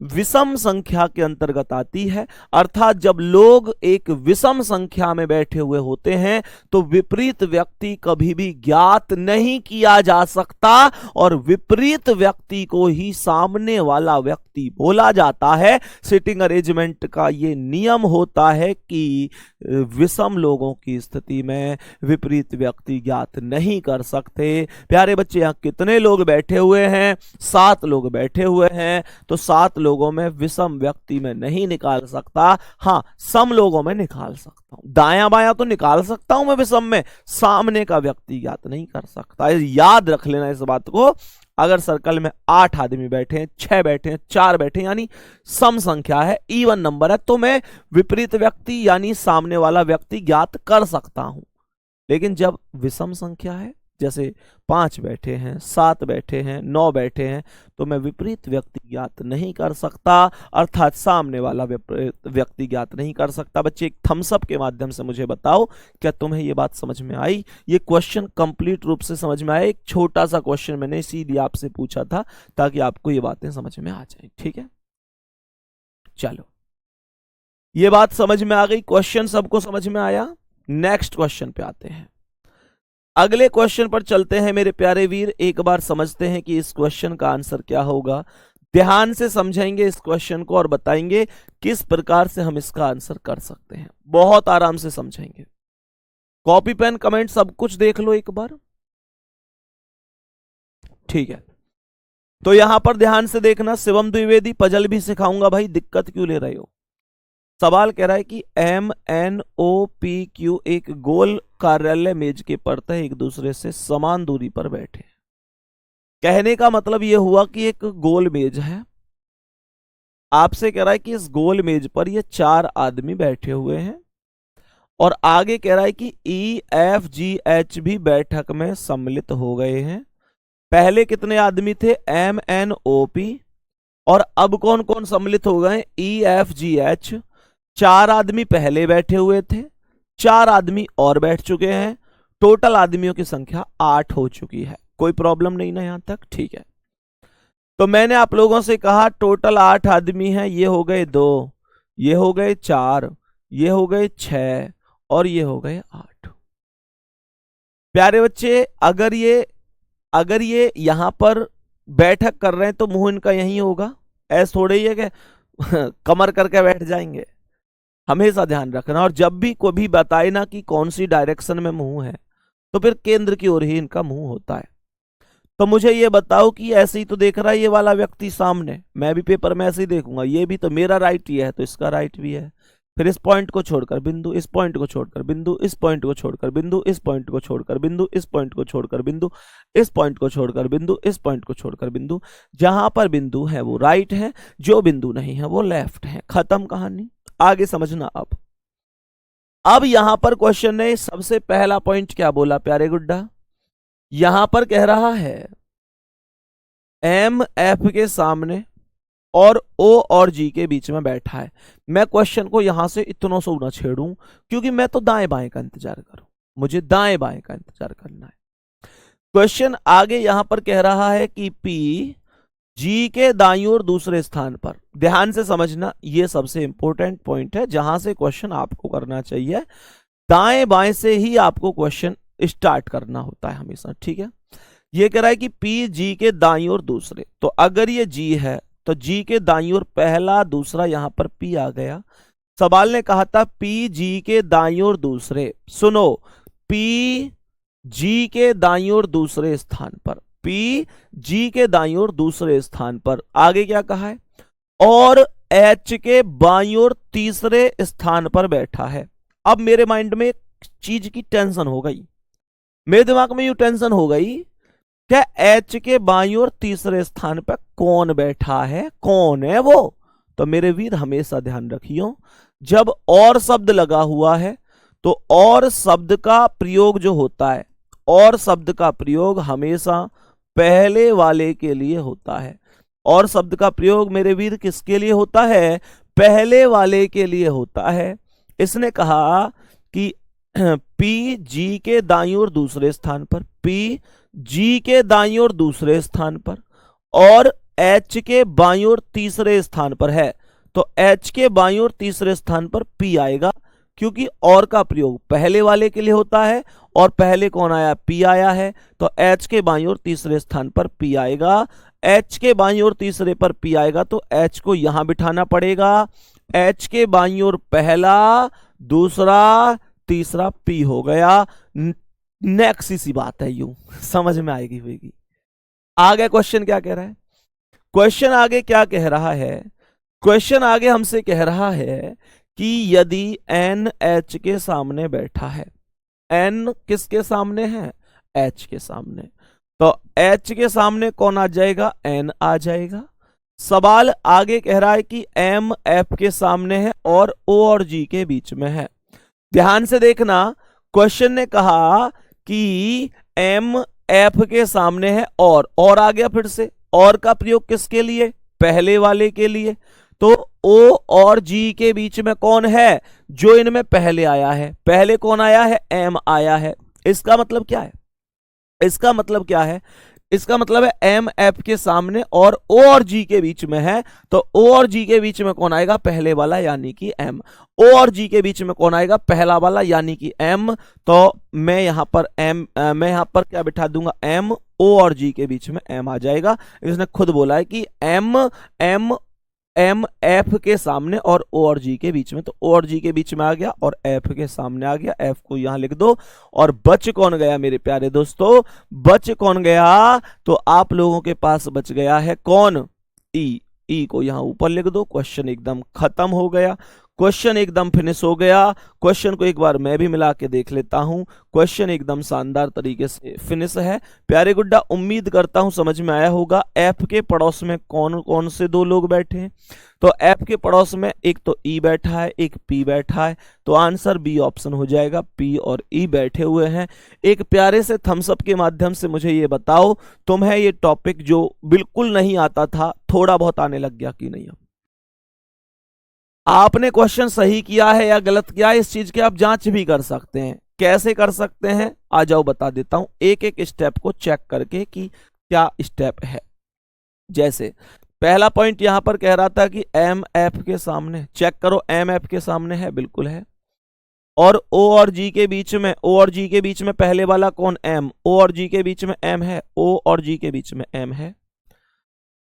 विषम संख्या के अंतर्गत आती है, अर्थात जब लोग एक विषम संख्या में बैठे हुए होते हैं, तो विपरीत व्यक्ति कभी भी ज्ञात नहीं किया जा सकता और विपरीत व्यक्ति को ही सामने वाला व्यक्ति बोला जाता है। सिटिंग अरेंजमेंट का ये नियम होता है कि विषम लोगों की स्थिति में विपरीत व्यक्ति ज्ञात नहीं कर सकते। प्यारे बच्चे यहां कितने लोग बैठे हुए हैं, 7 लोग बैठे हुए हैं, तो 7 लोगों में विषम व्यक्ति में नहीं निकाल सकता, हां सम लोगों में निकाल सकता हूं, दायां बायां तो निकाल सकता हूं मैं विषम में, सामने का व्यक्ति ज्ञात नहीं कर सकता। याद रख लेना इस बात को। अगर सर्कल में 8 आदमी बैठे हैं, 6 बैठे हैं, 4 बैठे हैं, यानी सम संख्या है, इवन नंबर है, तो मैं विपरीत व्यक्ति यानी सामने वाला व्यक्ति ज्ञात कर सकता हूं। लेकिन जब विषम संख्या है, जैसे 5 बैठे हैं, 7 बैठे हैं, 9 बैठे हैं, तो मैं विपरीत व्यक्ति ज्ञात नहीं कर सकता, अर्थात सामने वाला व्यक्ति ज्ञात नहीं कर सकता। बच्चे एक थम्स अप के माध्यम से मुझे बताओ, क्या तुम्हें ये बात समझ में आई? ये क्वेश्चन कंप्लीट रूप से समझ में आया? एक छोटा सा क्वेश्चन मैंने इसीलिए आपसे पूछा था ताकि आपको ये बातें समझ में आ जाए। ठीक है, चलो ये बात समझ में आ गई, क्वेश्चन सबको समझ में आया। नेक्स्ट क्वेश्चन पे आते हैं, अगले क्वेश्चन पर चलते हैं मेरे प्यारे वीर। एक बार समझते हैं कि इस क्वेश्चन का आंसर क्या होगा। ध्यान से समझेंगे इस क्वेश्चन को और बताएंगे किस प्रकार से हम इसका आंसर कर सकते हैं। बहुत आराम से समझेंगे। कॉपी पेन कमेंट सब कुछ देख लो एक बार, ठीक है। तो यहां पर ध्यान से देखना, शिवम द्विवेदी पजल भी सिखाऊंगा भाई, दिक्कत क्यों ले रहे हो। सवाल कह रहा है कि MNOPQ एक गोल कार्यालय मेज के परतः एक दूसरे से समान दूरी पर बैठे। कहने का मतलब यह हुआ कि एक गोल मेज है, आपसे कह रहा है कि इस गोल मेज पर ये 4 आदमी बैठे हुए हैं, और आगे कह रहा है कि EFGH भी बैठक में सम्मिलित हो गए हैं। पहले कितने आदमी थे? MNOP, और अब कौन कौन सम्मिलित हो गए? EFGH। 4 आदमी पहले बैठे हुए थे, 4 आदमी और बैठ चुके हैं, टोटल आदमियों की संख्या 8 हो चुकी है। कोई प्रॉब्लम नहीं ना यहां तक? ठीक है। तो मैंने आप लोगों से कहा टोटल 8 आदमी हैं, ये हो गए 2, ये हो गए 4, ये हो गए 6 और ये हो गए 8। प्यारे बच्चे अगर ये यहां पर बैठक कर रहे हैं तो मुंह इनका यही होगा, ऐसा थोड़े ही है कि कमर करके बैठ जाएंगे। हमेशा ध्यान रखना, और जब भी कोई भी बताए ना कि कौन सी डायरेक्शन में मुंह है, तो फिर केंद्र की ओर ही इनका मुंह होता है। तो मुझे ये बताओ कि ऐसे ही तो देख रहा है ये वाला व्यक्ति सामने, मैं भी पेपर में ऐसे ही देखूंगा, ये भी तो मेरा राइट ही है तो इसका राइट भी है। फिर इस पॉइंट को छोड़कर बिंदु, इस पॉइंट को छोड़कर बिंदु, इस पॉइंट को छोड़कर बिंदु, इस पॉइंट को छोड़कर बिंदु, इस पॉइंट को छोड़कर बिंदु, इस पॉइंट को छोड़कर बिंदु, इस पॉइंट को छोड़कर बिंदु। जहां पर बिंदु है वो राइट है, जो बिंदु नहीं है वो लेफ्ट है। खत्म कहानी, आगे समझना। अब यहां पर क्वेश्चन ने सबसे पहला पॉइंट क्या बोला प्यारे गुड्डा? यहां पर कह रहा है MF के सामने और O और G के बीच में बैठा है। मैं क्वेश्चन को यहां से इतनों से ना छेड़ूं, क्योंकि मैं तो दाएं बाएं का इंतजार करूं, मुझे दाएं बाएं का इंतजार करना है। क्वेश्चन आगे यहां पर कह रहा है कि P G के दाईं ओर दूसरे स्थान पर। ध्यान से समझना, यह सबसे इंपॉर्टेंट पॉइंट है जहां से क्वेश्चन आपको करना चाहिए। दाएं बाएं से ही आपको क्वेश्चन स्टार्ट करना होता है हमेशा, ठीक है। ये कह रहा है कि P G के दाईं ओर दूसरे, तो अगर ये G है तो G के दाईं ओर पहला, दूसरा, यहां पर P आ गया। सवाल ने कहा था P G के दाईं ओर दूसरे। सुनो, P G के दाईं ओर दूसरे स्थान पर, P G के दाईं ओर दूसरे स्थान पर। आगे क्या कहा है? और H के बाईं ओर तीसरे स्थान पर बैठा है। अब मेरे माइंड में एक चीज की टेंशन हो गई, मेरे दिमाग में यू टेंशन हो गई क्या एच के बाईं ओर तीसरे स्थान पर कौन बैठा है, कौन है वो? तो मेरे वीर हमेशा ध्यान रखियो, जब और शब्द लगा हुआ है तो और शब्द का प्रयोग जो होता है, और शब्द का प्रयोग हमेशा पहले वाले के लिए होता है। और शब्द का प्रयोग मेरे वीर किसके लिए होता है? पहले वाले के लिए होता है। इसने कहा कि पी जी के दाईं ओर दूसरे स्थान पर, पी जी के दाईं ओर दूसरे स्थान पर, और एच के बाईं ओर तीसरे स्थान पर है, तो एच के बाईं ओर तीसरे स्थान पर पी आएगा, क्योंकि और का प्रयोग पहले वाले के लिए होता है, और पहले कौन आया? पी आया है, तो एच के बाईं ओर तीसरे स्थान पर पी आएगा। एच के बाईं ओर तीसरे पर पी आएगा तो एच को यहां बिठाना पड़ेगा। एच के बाईं ओर पहला, दूसरा, तीसरा पी हो गया। नेक्स्ट सी बात है, यूं समझ में आएगी होगी। आगे क्वेश्चन क्या कह रहा है? क्वेश्चन आगे क्या कह रहा है? क्वेश्चन आगे हमसे कह रहा है कि यदि एन एच के सामने बैठा है, एन किसके सामने है? एच के सामने, तो एच के सामने कौन आ जाएगा? एन आ जाएगा। सवाल आगे कह रहा है कि एम एफ के सामने है और ओ और जी के बीच में है। ध्यान से देखना, क्वेश्चन ने कहा कि एम एफ के सामने है और आ गया फिर से, और का प्रयोग किसके लिए? पहले वाले के लिए। तो ओ और जी के बीच में कौन है? जो इनमें पहले आया है। पहले कौन आया है? एम आया है। इसका मतलब क्या है? इसका मतलब क्या है? इसका मतलब है एम एफ के सामने और ओ और जी के बीच में है, तो ओ और जी के बीच में कौन आएगा? पहले वाला यानी कि एम। ओ और जी के बीच में कौन आएगा? पहला वाला यानी कि एम। तो मैं यहां पर मैं यहां पर क्या बिठा दूंगा? एम। ओ और जी के बीच में एम आ जाएगा। इसने खुद बोला है कि एम एफ के सामने और ओ और जी के बीच में, तो ओ और जी के बीच में आ गया और एफ के सामने आ गया। एफ को यहां लिख दो। और बच कौन गया मेरे प्यारे दोस्तों? बच कौन गया? तो आप लोगों के पास बच गया है कौन? ई। ई को यहां ऊपर लिख दो। क्वेश्चन एकदम खत्म हो गया, क्वेश्चन एकदम फिनिश हो गया। क्वेश्चन को एक बार मैं भी मिला के देख लेता हूं। क्वेश्चन एकदम शानदार तरीके से फिनिश है। प्यारे गुड्डा, उम्मीद करता हूं समझ में आया होगा। एफ के पड़ोस में कौन कौन से दो लोग बैठे हैं? तो एफ के पड़ोस में एक तो ई बैठा है, एक पी बैठा है, तो आंसर बी ऑप्शन हो जाएगा। पी और ई बैठे हुए हैं। एक प्यारे से थम्सअप के माध्यम से मुझे ये बताओ, तुम्हें ये टॉपिक जो बिल्कुल नहीं आता था, थोड़ा बहुत आने लग गया कि नहीं? आपने क्वेश्चन सही किया है या गलत किया है, इस चीज की आप जांच भी कर सकते हैं। कैसे कर सकते हैं? आ जाओ बता देता हूं, एक एक स्टेप को चेक करके कि क्या स्टेप है। जैसे पहला पॉइंट यहां पर कह रहा था कि एम एफ के सामने, चेक करो एम एफ के सामने है, बिल्कुल है। और ओ और जी के बीच में, ओ और जी के बीच में पहले वाला कौन? एम। ओ और जी के बीच में एम है, ओ और जी के बीच में एम है।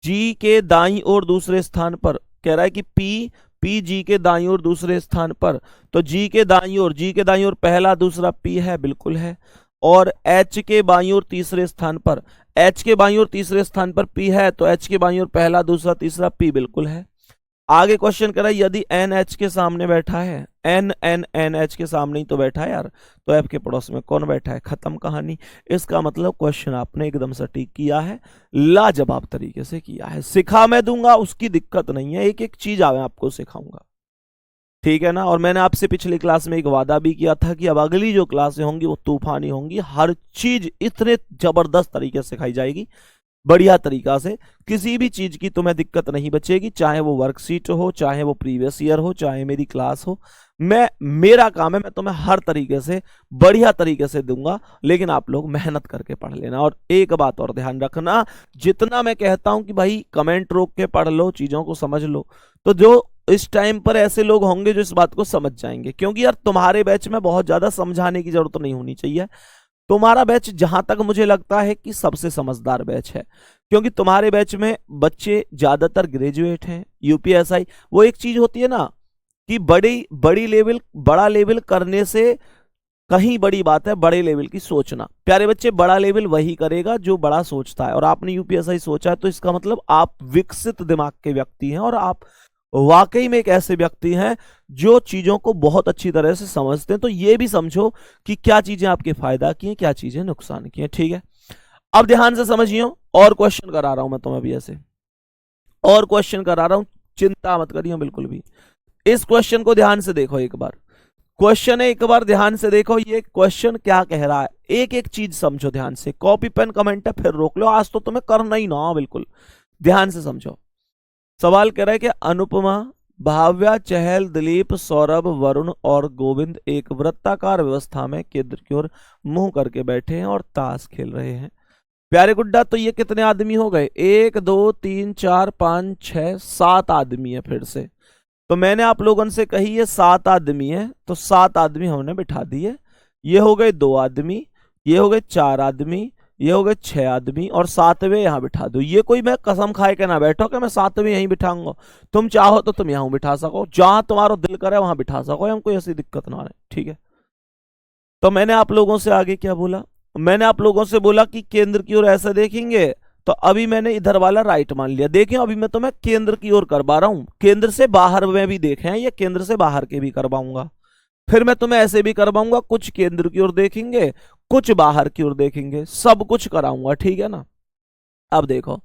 जी के दाईं ओर दूसरे स्थान पर कह रहा है कि पी जी के दाईं ओर दूसरे स्थान पर, तो जी के दाईं ओर पहला दूसरा पी है, बिल्कुल है। और एच के बाईं ओर तीसरे स्थान पर, एच के बाईं ओर तीसरे स्थान पर पी है, तो एच के बाईं ओर पहला दूसरा तीसरा पी, बिल्कुल है। आगे क्वेश्चन कर रहा है यदि एन एच के सामने बैठा है, एन एच के सामने ही तो बैठा है यार, तो एफ के पड़ोस में कौन बैठा है? खत्म कहानी। इसका मतलब क्वेश्चन आपने एकदम सटीक किया है, लाजवाब तरीके से किया है। सिखा मैं दूंगा, उसकी दिक्कत नहीं है, एक एक चीज आवे आपको सिखाऊंगा, ठीक है ना। और मैंने आपसे पिछली क्लास में एक वादा भी किया था कि अब अगली जो क्लासें होंगी वो तूफानी होंगी, हर चीज इतने जबरदस्त तरीके से सिखाई जाएगी, बढ़िया तरीका से, किसी भी चीज की तुम्हें दिक्कत नहीं बचेगी, चाहे वो वर्कशीट हो, चाहे वो प्रीवियस ईयर हो, चाहे मेरी क्लास हो। मेरा काम है, मैं तुम्हें हर तरीके से बढ़िया तरीके से दूंगा, लेकिन आप लोग मेहनत करके पढ़ लेना। और एक बात और ध्यान रखना, जितना मैं कहता हूं कि भाई कमेंट रोक के पढ़ लो, चीजों को समझ लो, तो जो इस टाइम पर ऐसे लोग होंगे जो इस बात को समझ जाएंगे, क्योंकि यार तुम्हारे बैच में बहुत ज्यादा समझाने की जरूरत नहीं होनी चाहिए। तुम्हारा बैच जहां तक मुझे लगता है कि सबसे समझदार बैच है, क्योंकि तुम्हारे बैच में बच्चे ज्यादातर ग्रेजुएट हैं, यूपीएसआई। वो एक चीज होती है ना कि बड़ा लेवल करने से कहीं बड़ी बात है बड़े लेवल की सोचना। प्यारे बच्चे, बड़ा लेवल वही करेगा जो बड़ा सोचता है, और आपने यूपीएसआई सोचा है तो इसका मतलब आप विकसित दिमाग के व्यक्ति हैं, और आप वाकई में एक ऐसे व्यक्ति हैं जो चीजों को बहुत अच्छी तरह से समझते हैं। तो ये भी समझो कि क्या चीजें आपके फायदा की हैं, क्या चीजें नुकसान की हैं, ठीक है। अब ध्यान से समझियो, और क्वेश्चन करा रहा हूं मैं तुम्हें अभी ऐसे, और क्वेश्चन करा रहा हूं, चिंता मत करियो बिल्कुल भी। इस क्वेश्चन को ध्यान से देखो एक बार, क्वेश्चन है, एक बार ध्यान से देखो ये क्वेश्चन क्या कह रहा है, एक एक चीज समझो ध्यान से, कॉपी पेन कमेंट है फिर रोक लो, आज तो तुम्हें करना ही ना, बिल्कुल ध्यान से समझो। सवाल कह रहा है कि अनुपमा, भाव्या, चहल, दिलीप, सौरभ, वरुण और गोविंद एक वृत्ताकार व्यवस्था में केंद्र की ओर मुंह करके बैठे हैं और ताश खेल रहे हैं। प्यारे गुड्डा, तो ये कितने आदमी हो गए, 1 2 3 4 5 6 7 आदमी है फिर से। तो मैंने आप लोगों से कही ये 7 आदमी है, तो 7 आदमी हमने बिठा दिए। ये हो गए 2 आदमी, ये हो गए 4 आदमी, ये हो गए 6 आदमी, और 7वें यहाँ बिठा दो। ये कोई मैं कसम खाए के ना बैठो कि मैं 7वें यहीं बिठाऊंगा, तुम चाहो तो तुम यहाँ बिठा सको, जहां तुम्हारा दिल करे वहां बिठा सको, हमको ऐसी दिक्कत ना रहे, ठीक है। तो मैंने आप लोगों से आगे क्या बोला, मैंने आप लोगों से बोला कि केंद्र की ओर ऐसे देखेंगे, तो अभी मैंने इधर वाला राइट मान लिया। देखिए अभी मैं तुम्हें केंद्र की ओर करवा रहा हूं, केंद्र से बाहर में भी देखे हैं, या केंद्र से बाहर के भी करवाऊंगा, फिर मैं तुम्हें ऐसे भी करवाऊंगा, कुछ केंद्र की ओर देखेंगे, कुछ बाहर की ओर देखेंगे, सब कुछ कराऊंगा, ठीक है ना। अब देखो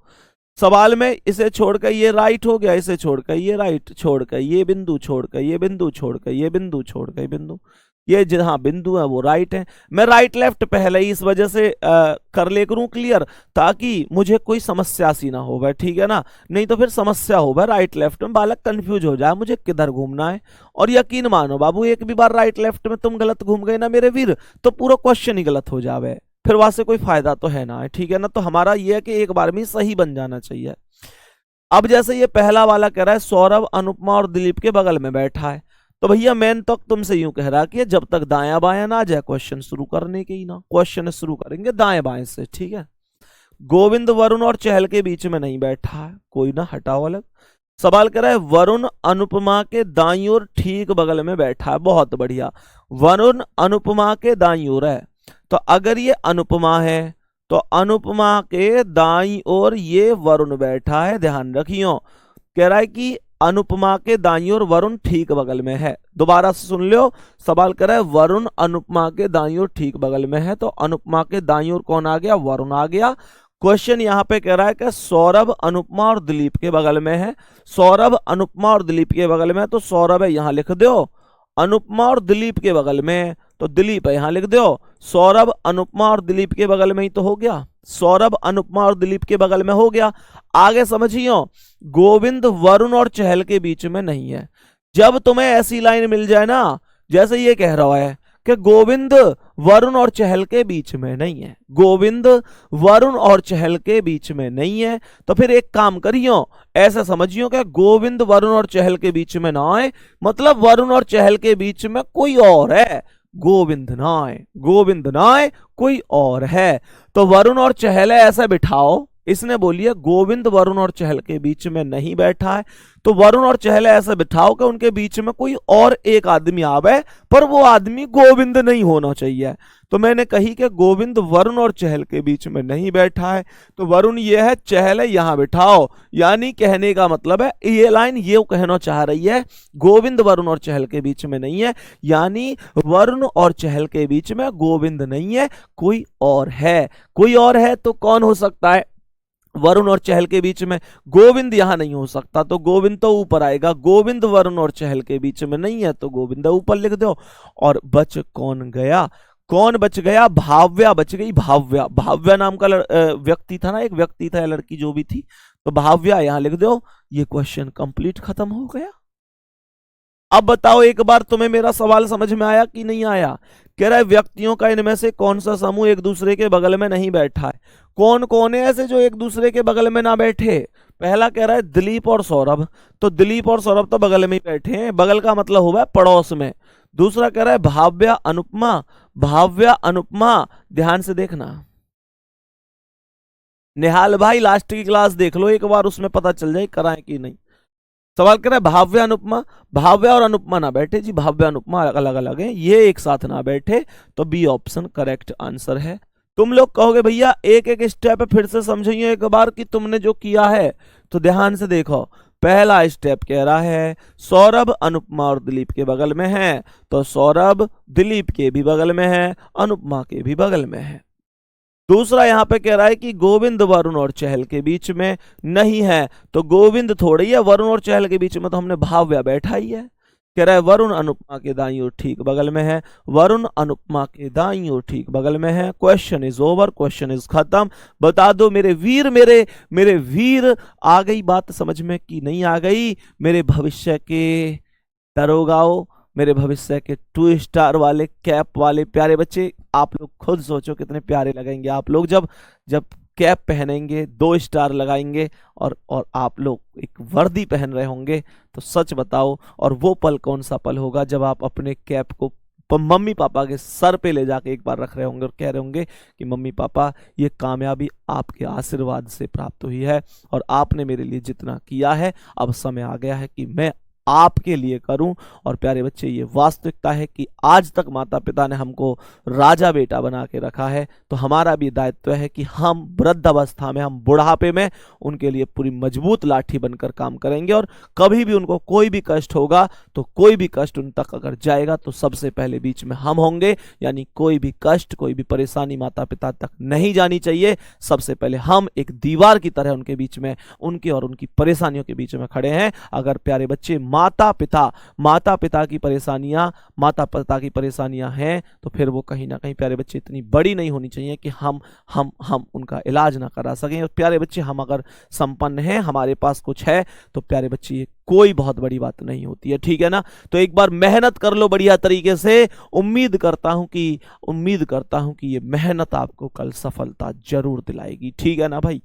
सवाल में इसे छोड़कर ये राइट हो गया, इसे छोड़कर ये राइट, छोड़कर ये बिंदु, छोड़कर ये बिंदु, छोड़कर ये बिंदु, छोड़कर ये बिंदु, ये जहां बिंदु है वो राइट है। मैं राइट लेफ्ट पहले ही इस वजह से कर ले करूं क्लियर, ताकि मुझे कोई समस्या सी ना हो, ठीक है ना, नहीं तो फिर समस्या हो राइट लेफ्ट में, बालक कंफ्यूज हो जाए मुझे किधर घूमना है। और यकीन मानो बाबू, एक भी बार राइट लेफ्ट में तुम गलत घूम गए ना मेरे वीर, तो पूरा क्वेश्चन ही गलत हो जावे, फिर वहां से कोई फायदा तो है ना, ठीक है ना। तो हमारा ये है कि एक बार में सही बन जाना चाहिए। अब जैसे ये पहला वाला कह रहा है सौरभ, अनुपमा और दिलीप के बगल में बैठा है, तो भैया मैन तो तुमसे यूं कह रहा कि जब तक दाया बाया ना आ जाए क्वेश्चन शुरू करने के ही ना, क्वेश्चन शुरू करेंगे दाएं बाएं से, ठीक है। गोविंद वरुण और चहल के बीच में नहीं बैठा है, कोई ना, हटाओ अलग। सवाल कर रहा है वरुण अनुपमा के दाईं ओर ठीक बगल में बैठा है, बहुत बढ़िया, वरुण अनुपमा के दाईं ओर है, तो अगर ये अनुपमा है तो अनुपमा के दाईं ओर ये वरुण बैठा है, ध्यान रखियो। कह रहा है कि अनुपमा के दाईं ओर वरुण ठीक बगल में है, दोबारा से सुन लो, सवाल कर रहा है वरुण अनुपमा के दाईं ओर ठीक बगल में है, तो अनुपमा के दाईं ओर कौन आ गया, वरुण आ गया। क्वेश्चन यहां पे कह रहा है कि सौरभ अनुपमा और दिलीप के बगल में है, सौरभ अनुपमा और दिलीप के बगल में है, तो सौरभ है यहां लिख दो, अनुपमा और दिलीप के बगल में तो दिलीप है यहां लिख दो, सौरभ अनुपमा और दिलीप के बगल में ही तो हो गया, सौरभ अनुपमा और दिलीप के बगल में हो गया। आगे समझियो, गोविंद वरुण और चहल के बीच में नहीं है। जब तुम्हें ऐसी लाइन मिल जाए ना, जैसे ये कह रहा है कि गोविंद वरुण और चहल के बीच में नहीं है, गोविंद वरुण और चहल के बीच में नहीं है, तो फिर एक काम करियो, ऐसा समझियो कि गोविंद वरुण और चहल के बीच में ना आए, मतलब वरुण और चहल के बीच में कोई और है, गोविंद ना आए, गोविंद ना आए, कोई और है। तो वरुण और चहल है ऐसा बिठाओ, इसने बोलिए गोविंद वरुण और चहल के बीच में नहीं बैठा है, तो वरुण और चहल ऐसा बिठाओ कि उनके बीच में कोई और एक आदमी आवे, पर वो आदमी गोविंद नहीं होना चाहिए। तो मैंने कही कि गोविंद वरुण और चहल के बीच में नहीं बैठा है, तो वरुण ये है, चहल है, यहां बिठाओ। यानी कहने का मतलब है, ये लाइन ये कहना चाह रही है गोविंद वरुण और चहल के बीच में नहीं है, यानी वरुण और चहल के बीच में गोविंद नहीं है, कोई और है। कोई और है तो कौन हो सकता है, वरुण और चहल के बीच में गोविंद यहां नहीं हो सकता, तो गोविंद तो ऊपर आएगा, गोविंद वरुण और चहल के बीच में नहीं है, तो गोविंद ऊपर लिख दो। और बच कौन गया, कौन बच गया, भाव्या बच गई, भाव्या, भाव्या नाम का व्यक्ति था ना, एक व्यक्ति था, लड़की जो भी थी, तो भाव्या यहां लिख दो। ये क्वेश्चन कंप्लीट खत्म हो गया। अब बताओ एक बार तुम्हें मेरा सवाल समझ में आया कि नहीं आया। कह रहा है व्यक्तियों का इनमें से कौन सा समूह एक दूसरे के बगल में नहीं बैठा है, कौन कौन है ऐसे जो एक दूसरे के बगल में ना बैठे। पहला कह रहा है दिलीप और सौरभ, तो दिलीप और सौरभ तो बगल में ही बैठे हैं, बगल का मतलब हुआ पड़ोस में। दूसरा कह रहा है भाव्या अनुपमा, भाव्या अनुपमा, ध्यान से देखना निहाल भाई, लास्ट की क्लास देख लो एक बार, उसमें पता चल जाए कराएं कि नहीं। सवाल कर रहा है भाव्या अनुपमा, भाव्या और अनुपमा ना बैठे जी, भाव्या अनुपमा अलग अलग है, ये एक साथ ना बैठे, तो बी ऑप्शन करेक्ट आंसर है। तुम लोग कहोगे भैया एक एक स्टेप फिर से समझिए एक बार कि तुमने जो किया है, तो ध्यान से देखो। पहला स्टेप कह रहा है सौरभ अनुपमा और दिलीप के बगल में है, तो सौरभ दिलीप के भी बगल में है, अनुपमा के भी बगल में है। दूसरा यहां पे कह रहा है कि गोविंद वरुण और चहल के बीच में नहीं है, तो गोविंद थोड़ी है, वरुण और चहल के बीच में तो हमने भाव्या बैठा ही है। कह रहा है वरुण अनुपमा के दाईं ओर ठीक बगल में है, वरुण अनुपमा के दाईं ओर ठीक बगल में है। Question is over, question is खत्म। बता दो मेरे वीर, मेरे वीर, आ गई बात समझ में कि नहीं आ गई? मेरे भविष्य के दरोगाओं, मेरे भविष्य के 2 स्टार वाले कैप वाले प्यारे बच्चे, आप लोग खुद सोचो कितने प्यारे लगेंगे आप लोग जब जब कैप पहनेंगे, 2 स्टार लगाएंगे और आप लोग एक वर्दी पहन रहे होंगे। तो सच बताओ, और वो पल कौन सा पल होगा जब आप अपने कैप को मम्मी पापा के सर पे ले जाके एक बार रख रहे होंगे और कह रहे होंगे कि मम्मी पापा, ये कामयाबी आपके आशीर्वाद से प्राप्त हुई है और आपने मेरे लिए जितना किया है, अब समय आ गया है कि मैं आपके लिए करूं। और प्यारे बच्चे, ये वास्तविकता है कि आज तक माता पिता ने हमको राजा बेटा बना के रखा है, तो हमारा भी दायित्व है कि हम वृद्धावस्था में, हम बुढ़ापे में उनके लिए पूरी मजबूत लाठी बनकर काम करेंगे। और कभी भी उनको कोई भी कष्ट होगा, तो कोई भी कष्ट उन तक अगर जाएगा तो सबसे पहले बीच में हम होंगे। यानी कोई भी कष्ट, कोई भी परेशानी माता पिता तक नहीं जानी चाहिए। सबसे पहले हम एक दीवार की तरह उनके बीच में, उनके और उनकी परेशानियों के बीच में खड़े हैं। अगर प्यारे बच्चे माता पिता की परेशानियां हैं, तो फिर वो कहीं ना कहीं प्यारे बच्चे इतनी बड़ी नहीं होनी चाहिए कि हम उनका इलाज ना करा सकें। और प्यारे बच्चे, हम अगर संपन्न हैं, हमारे पास कुछ है, तो प्यारे बच्चे ये कोई बहुत बड़ी बात नहीं होती है, ठीक है ना? तो एक बार मेहनत कर लो बढ़िया तरीके से। उम्मीद करता हूं कि ये मेहनत आपको कल सफलता जरूर दिलाएगी, ठीक है ना भाई?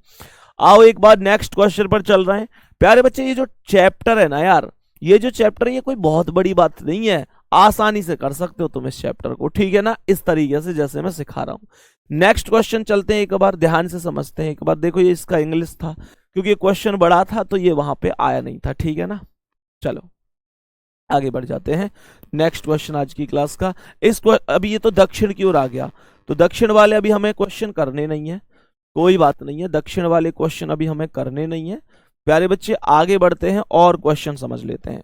आओ एक बार नेक्स्ट क्वेश्चन पर चल रहे हैं। प्यारे बच्चे, ये जो चैप्टर है ना यार, ये जो चैप्टर है, ये कोई बहुत बड़ी बात नहीं है, आसानी से कर सकते हो तुम इस चैप्टर को, ठीक है ना? इस तरीके से जैसे मैं सिखा रहा हूं। नेक्स्ट क्वेश्चन चलते हैं, एक बार ध्यान से समझते हैं। एक बार देखो, ये इसका इंग्लिश था, क्योंकि ये क्वेश्चन बड़ा था तो ये वहां पे आया नहीं था, ठीक है ना? चलो आगे बढ़ जाते हैं। नेक्स्ट क्वेश्चन आज की क्लास का, अभी ये तो दक्षिण की ओर आ गया, तो दक्षिण वाले अभी हमें क्वेश्चन करने नहीं है, कोई बात नहीं है, दक्षिण वाले क्वेश्चन अभी हमें करने नहीं है। प्यारे बच्चे, आगे बढ़ते हैं और क्वेश्चन समझ लेते हैं।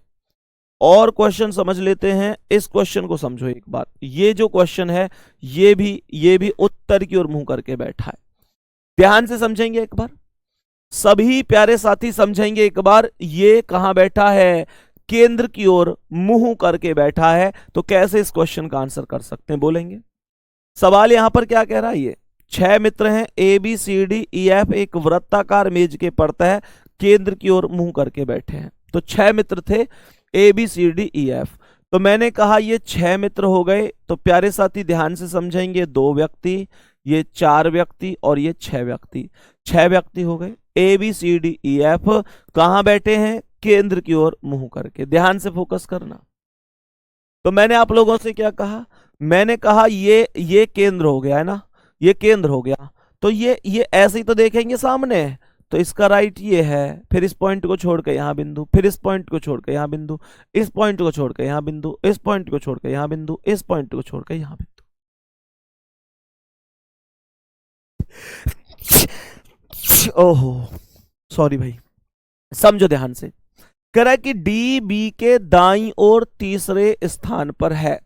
इस क्वेश्चन को समझो एक बार। ये जो क्वेश्चन है, ये भी उत्तर की ओर मुंह करके बैठा है। ध्यान से समझेंगे एक बार, सभी प्यारे साथी समझेंगे एक बार। ये कहां बैठा है? केंद्र की ओर मुंह करके बैठा है। तो कैसे इस क्वेश्चन का आंसर कर सकते हैं, बोलेंगे? सवाल यहां पर क्या कह रहा है? ये 6 मित्र हैं, ABCDEF, एक वृत्ताकार मेज के परतः केंद्र की ओर मुंह करके बैठे हैं। तो 6 मित्र थे, ABCDEF। तो मैंने कहा ये 6 मित्र हो गए। तो प्यारे साथी ध्यान से समझेंगे, 2 व्यक्ति, ये 4 व्यक्ति और ये 6 व्यक्ति। 6 व्यक्ति हो गए। ABCDEF कहां बैठे हैं? केंद्र की ओर मुंह करके। ध्यान से फोकस करना। तो मैंने आप लोगों से क्या कहा? मैंने कहा ये केंद्र हो गया है ना, ये केंद्र हो गया। तो ये ऐसे ही तो देखेंगे सामने, तो इसका राइट ये है, फिर इस पॉइंट को छोड़ के यहाँ बिंदु, फिर इस पॉइंट को छोड़ के यहाँ बिंदु, इस पॉइंट को छोड़ के यहाँ बिंदु, इस पॉइंट को छोड़ के यहाँ बिंदु, इस पॉइंट को छोड़ के यहाँ बिंदु। ओहो सॉरी भाई, समझो ध्यान से। कह रहा है कि डी बी के दाईं ओर तीसरे स्थान पर है।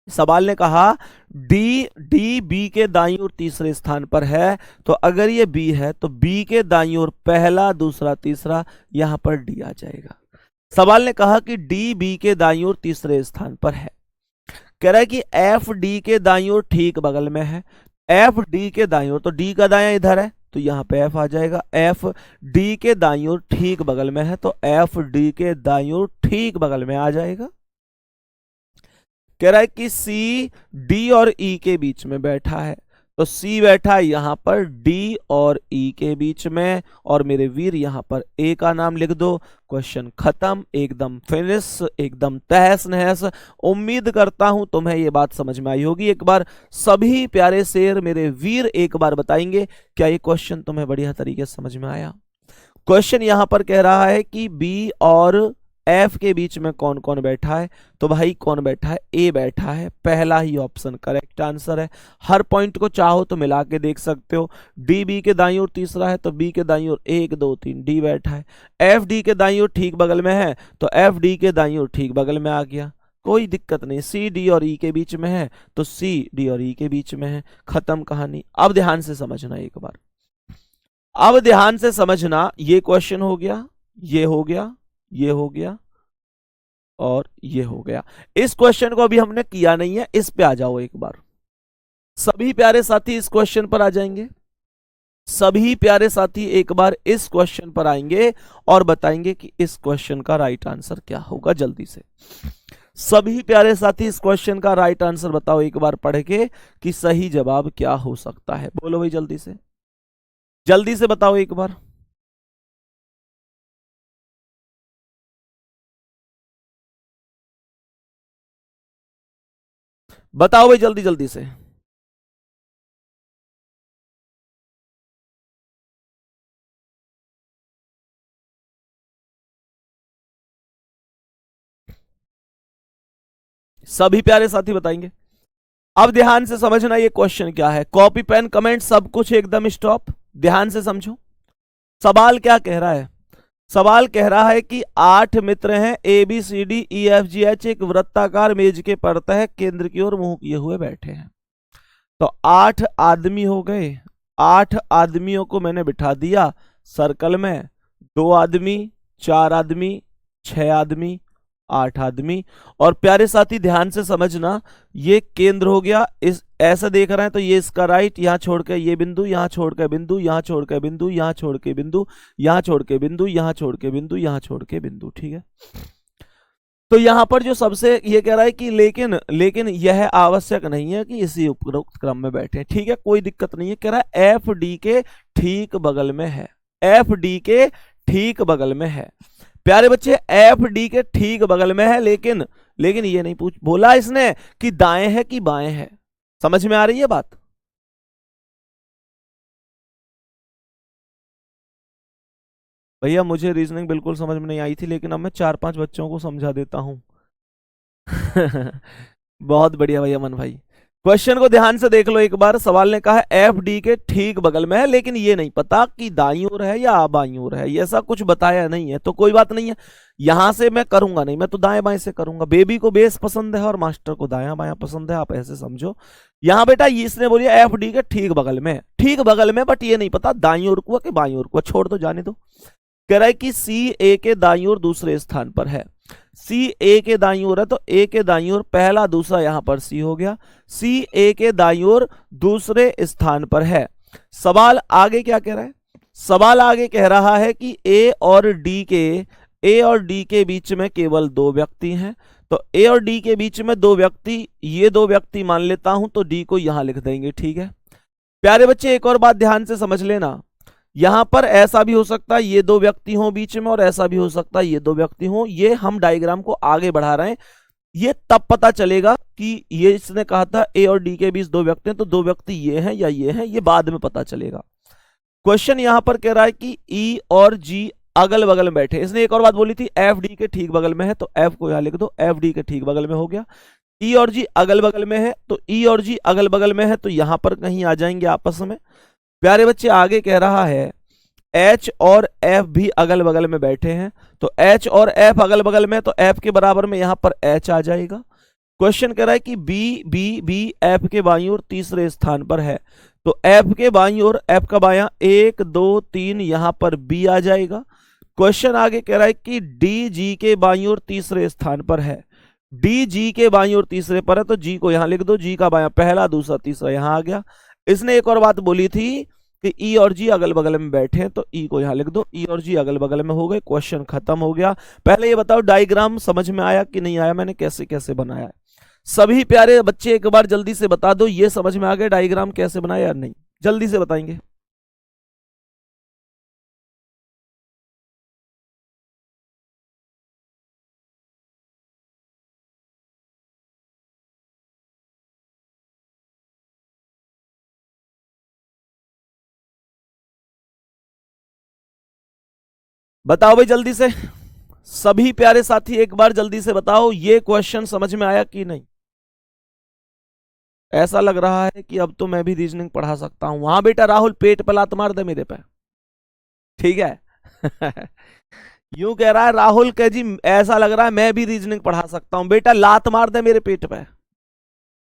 सवाल ने कहा डी बी के दाईं ओर तीसरे स्थान पर है। तो अगर ये बी है तो बी के दाईं ओर पहला, दूसरा, तीसरा, यहां पर डी आ जाएगा। सवाल ने कहा कि डी बी के दाईं ओर तीसरे स्थान पर है। कह रहा है कि एफ डी के दाईं ओर ठीक बगल में है। एफ डी के दाईं ओर, तो डी का दायां इधर है, तो यहां पे एफ आ जाएगा। एफ डी के दाईं ओर ठीक बगल में है, तो एफ डी के दाईं ओर ठीक बगल में आ जाएगा। कह रहा है कि सी डी और ई के बीच में बैठा है। तो सी बैठा है यहां पर डी और ई के बीच में, और मेरे वीर यहां पर ए का नाम लिख दो। क्वेश्चन खत्म, एकदम फिनिश, एकदम तहस नहस। उम्मीद करता हूं तुम्हें ये बात समझ में आई होगी। एक बार सभी प्यारे शेर मेरे वीर एक बार बताएंगे, क्या ये क्वेश्चन तुम्हें बढ़िया तरीके से समझ में आया? क्वेश्चन यहां पर कह रहा है कि बी और एफ के बीच में कौन कौन बैठा है? तो भाई कौन बैठा है? ए बैठा है। पहला ही ऑप्शन करेक्ट आंसर है। हर पॉइंट को चाहो तो मिला के देख सकते हो। डी बी के दाईं ओर तीसरा है, तो बी के दाईं ओर 1 2 3 डी बैठा है। एफ डी के दाईं ओर ठीक बगल में है, तो एफ डी के दाईं ओर ठीक बगल में आ गया। कोई दिक्कत नहीं, सी डी और ई के बीच में है तो सी डी और ई के बीच में है, खत्म कहानी। अब ध्यान से समझना एक बार, अब ध्यान से समझना, ये क्वेश्चन हो गया, ये हो गया, ये हो गया और ये हो गया। इस क्वेश्चन को अभी हमने किया नहीं है, इस पे आ जाओ एक बार। सभी प्यारे साथी इस क्वेश्चन पर आ जाएंगे, सभी प्यारे साथी एक बार इस क्वेश्चन पर आएंगे और बताएंगे कि इस क्वेश्चन का राइट आंसर क्या होगा। जल्दी से सभी प्यारे साथी इस क्वेश्चन का राइट आंसर बताओ एक बार पढ़ के कि सही जवाब क्या हो सकता है। बोलो भाई जल्दी से बताओ एक बार। बताओ भाई जल्दी जल्दी से। सभी प्यारे साथी बताएंगे। अब ध्यान से समझना ये क्वेश्चन क्या है, कॉपी पेन कमेंट सब कुछ एकदम स्टॉप, ध्यान से समझो। सवाल क्या कह रहा है, सवाल कह रहा है कि 8 मित्र हैं, A B C D E F G H, एक वृत्ताकार मेज के परतः केंद्र की ओर मुंह किए हुए बैठे हैं। तो 8 आदमी हो गए, 8 आदमियों को मैंने बिठा दिया सर्कल में, 2 आदमी, 4 आदमी, 6 आदमी, 8 आदमी। और प्यारे साथी ध्यान से समझना, ये केंद्र हो गया, इस ऐसा देख रहे हैं तो ये इसका राइट, यहां छोड़ के ये बिंदु, यहां छोड़ के बिंदु, यहां छोड़ के बिंदु, यहां छोड़ के बिंदु, यहां छोड़ के बिंदु, यहां छोड़ के बिंदु, यहां छोड़ के बिंदु, ठीक है। तो यहां पर जो सबसे ये कह रहा है कि लेकिन लेकिन यह आवश्यक नहीं है कि इसी उपरोक्त क्रम में बैठे, ठीक है, कोई दिक्कत नहीं है। कह रहा है एफ डी के ठीक बगल में है, एफ डी के ठीक बगल में है। प्यारे बच्चे एफ डी के ठीक बगल में है, लेकिन लेकिन ये नहीं पूछ बोला इसने कि दाएं है कि बाएं है। समझ में आ रही है बात? भैया मुझे रीजनिंग बिल्कुल समझ में नहीं आई थी, लेकिन अब मैं 4-5 बच्चों को समझा देता हूं। बहुत बढ़िया भैया मन भाई। क्वेश्चन को ध्यान से देख लो एक बार। सवाल ने कहा है एफ डी के ठीक बगल में है, लेकिन ये नहीं पता कि दाईं ओर है या बाईं ओर है, ये ऐसा कुछ बताया नहीं है। तो कोई बात नहीं है, यहां से मैं करूंगा नहीं, मैं तो दाएं बाएं से करूंगा। बेबी को बेस पसंद है और मास्टर को दाया बाया पसंद है, आप ऐसे समझो। यहां बेटा इसने बोलिए एफ डी के ठीक बगल में, ठीक बगल में, बट ये नहीं पता दाईं ओर को कि बाईं ओर को, छोड़ दो जाने दो। कह रहा है कि सी ए के दाईं ओर दूसरे स्थान पर है, सी ए के दाईं ओर है तो ए के दाईं ओर पहला दूसरा यहां पर सी हो गया, सी ए के दाईं ओर दूसरे स्थान पर है। सवाल आगे क्या कह रहा है, सवाल आगे कह रहा है कि ए और डी के बीच में केवल 2 व्यक्ति हैं। तो ए और डी के बीच में 2 व्यक्ति, ये 2 व्यक्ति मान लेता हूं, तो डी को यहां लिख देंगे, ठीक है। प्यारे बच्चे एक और बात ध्यान से समझ लेना, यहां पर ऐसा भी हो सकता है ये 2 व्यक्ति हों बीच में, और ऐसा भी हो सकता है ये 2 व्यक्ति हों। ये हम डायग्राम को आगे बढ़ा रहे हैं, ये तब पता चलेगा कि ये इसने कहा था ए और डी के बीच 2 व्यक्ति हैं, तो 2 व्यक्ति ये हैं या ये हैं, ये बाद में पता चलेगा। क्वेश्चन यहां पर कह रहा है कि ई और जी अगल बगल में बैठे। इसने एक और बात बोली थी एफ डी के ठीक बगल में है, तो एफ को यहां लिख दो, एफ डी के ठीक बगल में हो गया। ई और जी अगल बगल में है, तो ई और जी अगल बगल में है, तो यहां पर कहीं आ जाएंगे आपस में। प्यारे बच्चे आगे कह रहा है H और F भी अगल बगल में बैठे हैं, तो H और F अगल बगल में, तो F के बराबर में यहां पर H आ जाएगा। क्वेश्चन कह रहा है कि B F के बाईं ओर तीसरे स्थान पर है, तो F के बाईं ओर, F का बायां 1 2 3 यहां पर B आ जाएगा। क्वेश्चन आगे कह रहा है कि D G के बाईं ओर तीसरे स्थान पर है, D G के बाईं ओर तीसरे पर है, तो G को यहां लिख दो, G का बायां पहला दूसरा तीसरा यहां आ गया। इसने एक और बात बोली थी कि ई और जी अगल बगल में बैठे हैं, तो ई को यहां लिख दो, ई और जी अगल बगल में हो गए। क्वेश्चन खत्म हो गया। पहले ये बताओ डायग्राम समझ में आया कि नहीं आया, मैंने कैसे कैसे बनाया है? सभी प्यारे बच्चे एक बार जल्दी से बता दो, ये समझ में आ गया डायग्राम कैसे बनाया या नहीं? जल्दी से बताएंगे। बताओ भाई जल्दी से, सभी प्यारे साथी एक बार जल्दी से बताओ, ये क्वेश्चन समझ में आया कि नहीं? ऐसा लग रहा है कि अब तो मैं भी रीजनिंग पढ़ा सकता हूं। हाँ बेटा राहुल, पेट पे लात मार दे मेरे पे, ठीक है। यूं कह रहा है राहुल के जी ऐसा लग रहा है मैं भी रीजनिंग पढ़ा सकता हूं। बेटा लात मार दे मेरे पेट पे,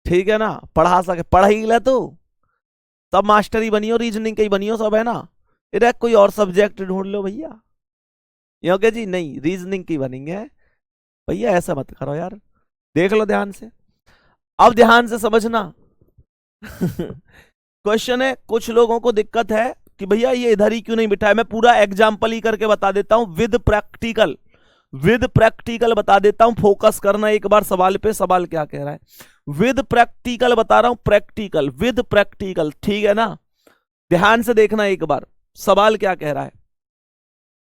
ठीक है ना, पढ़ा सके पढ़ ही ले तू, सब मास्टर ही बनियो, रीजनिंग के ही बनियो सब, है ना। इधर कोई और सब्जेक्ट ढूंढ लो भैया। यूं के जी नहीं रीजनिंग की बनेंगे भैया, ऐसा मत करो यार। देख लो ध्यान से, अब ध्यान से समझना। क्वेश्चन है, कुछ लोगों को दिक्कत है कि भैया ये इधर ही क्यों नहीं बिठाया। मैं पूरा एग्जाम्पल ही करके बता देता हूं, विद प्रैक्टिकल, विद प्रैक्टिकल बता देता हूं। फोकस करना एक बार सवाल पे, सवाल क्या कह रहा है, विद प्रैक्टिकल बता रहा हूं, प्रैक्टिकल विद प्रैक्टिकल, ठीक है ना। ध्यान से देखना एक बार सवाल क्या कह रहा है।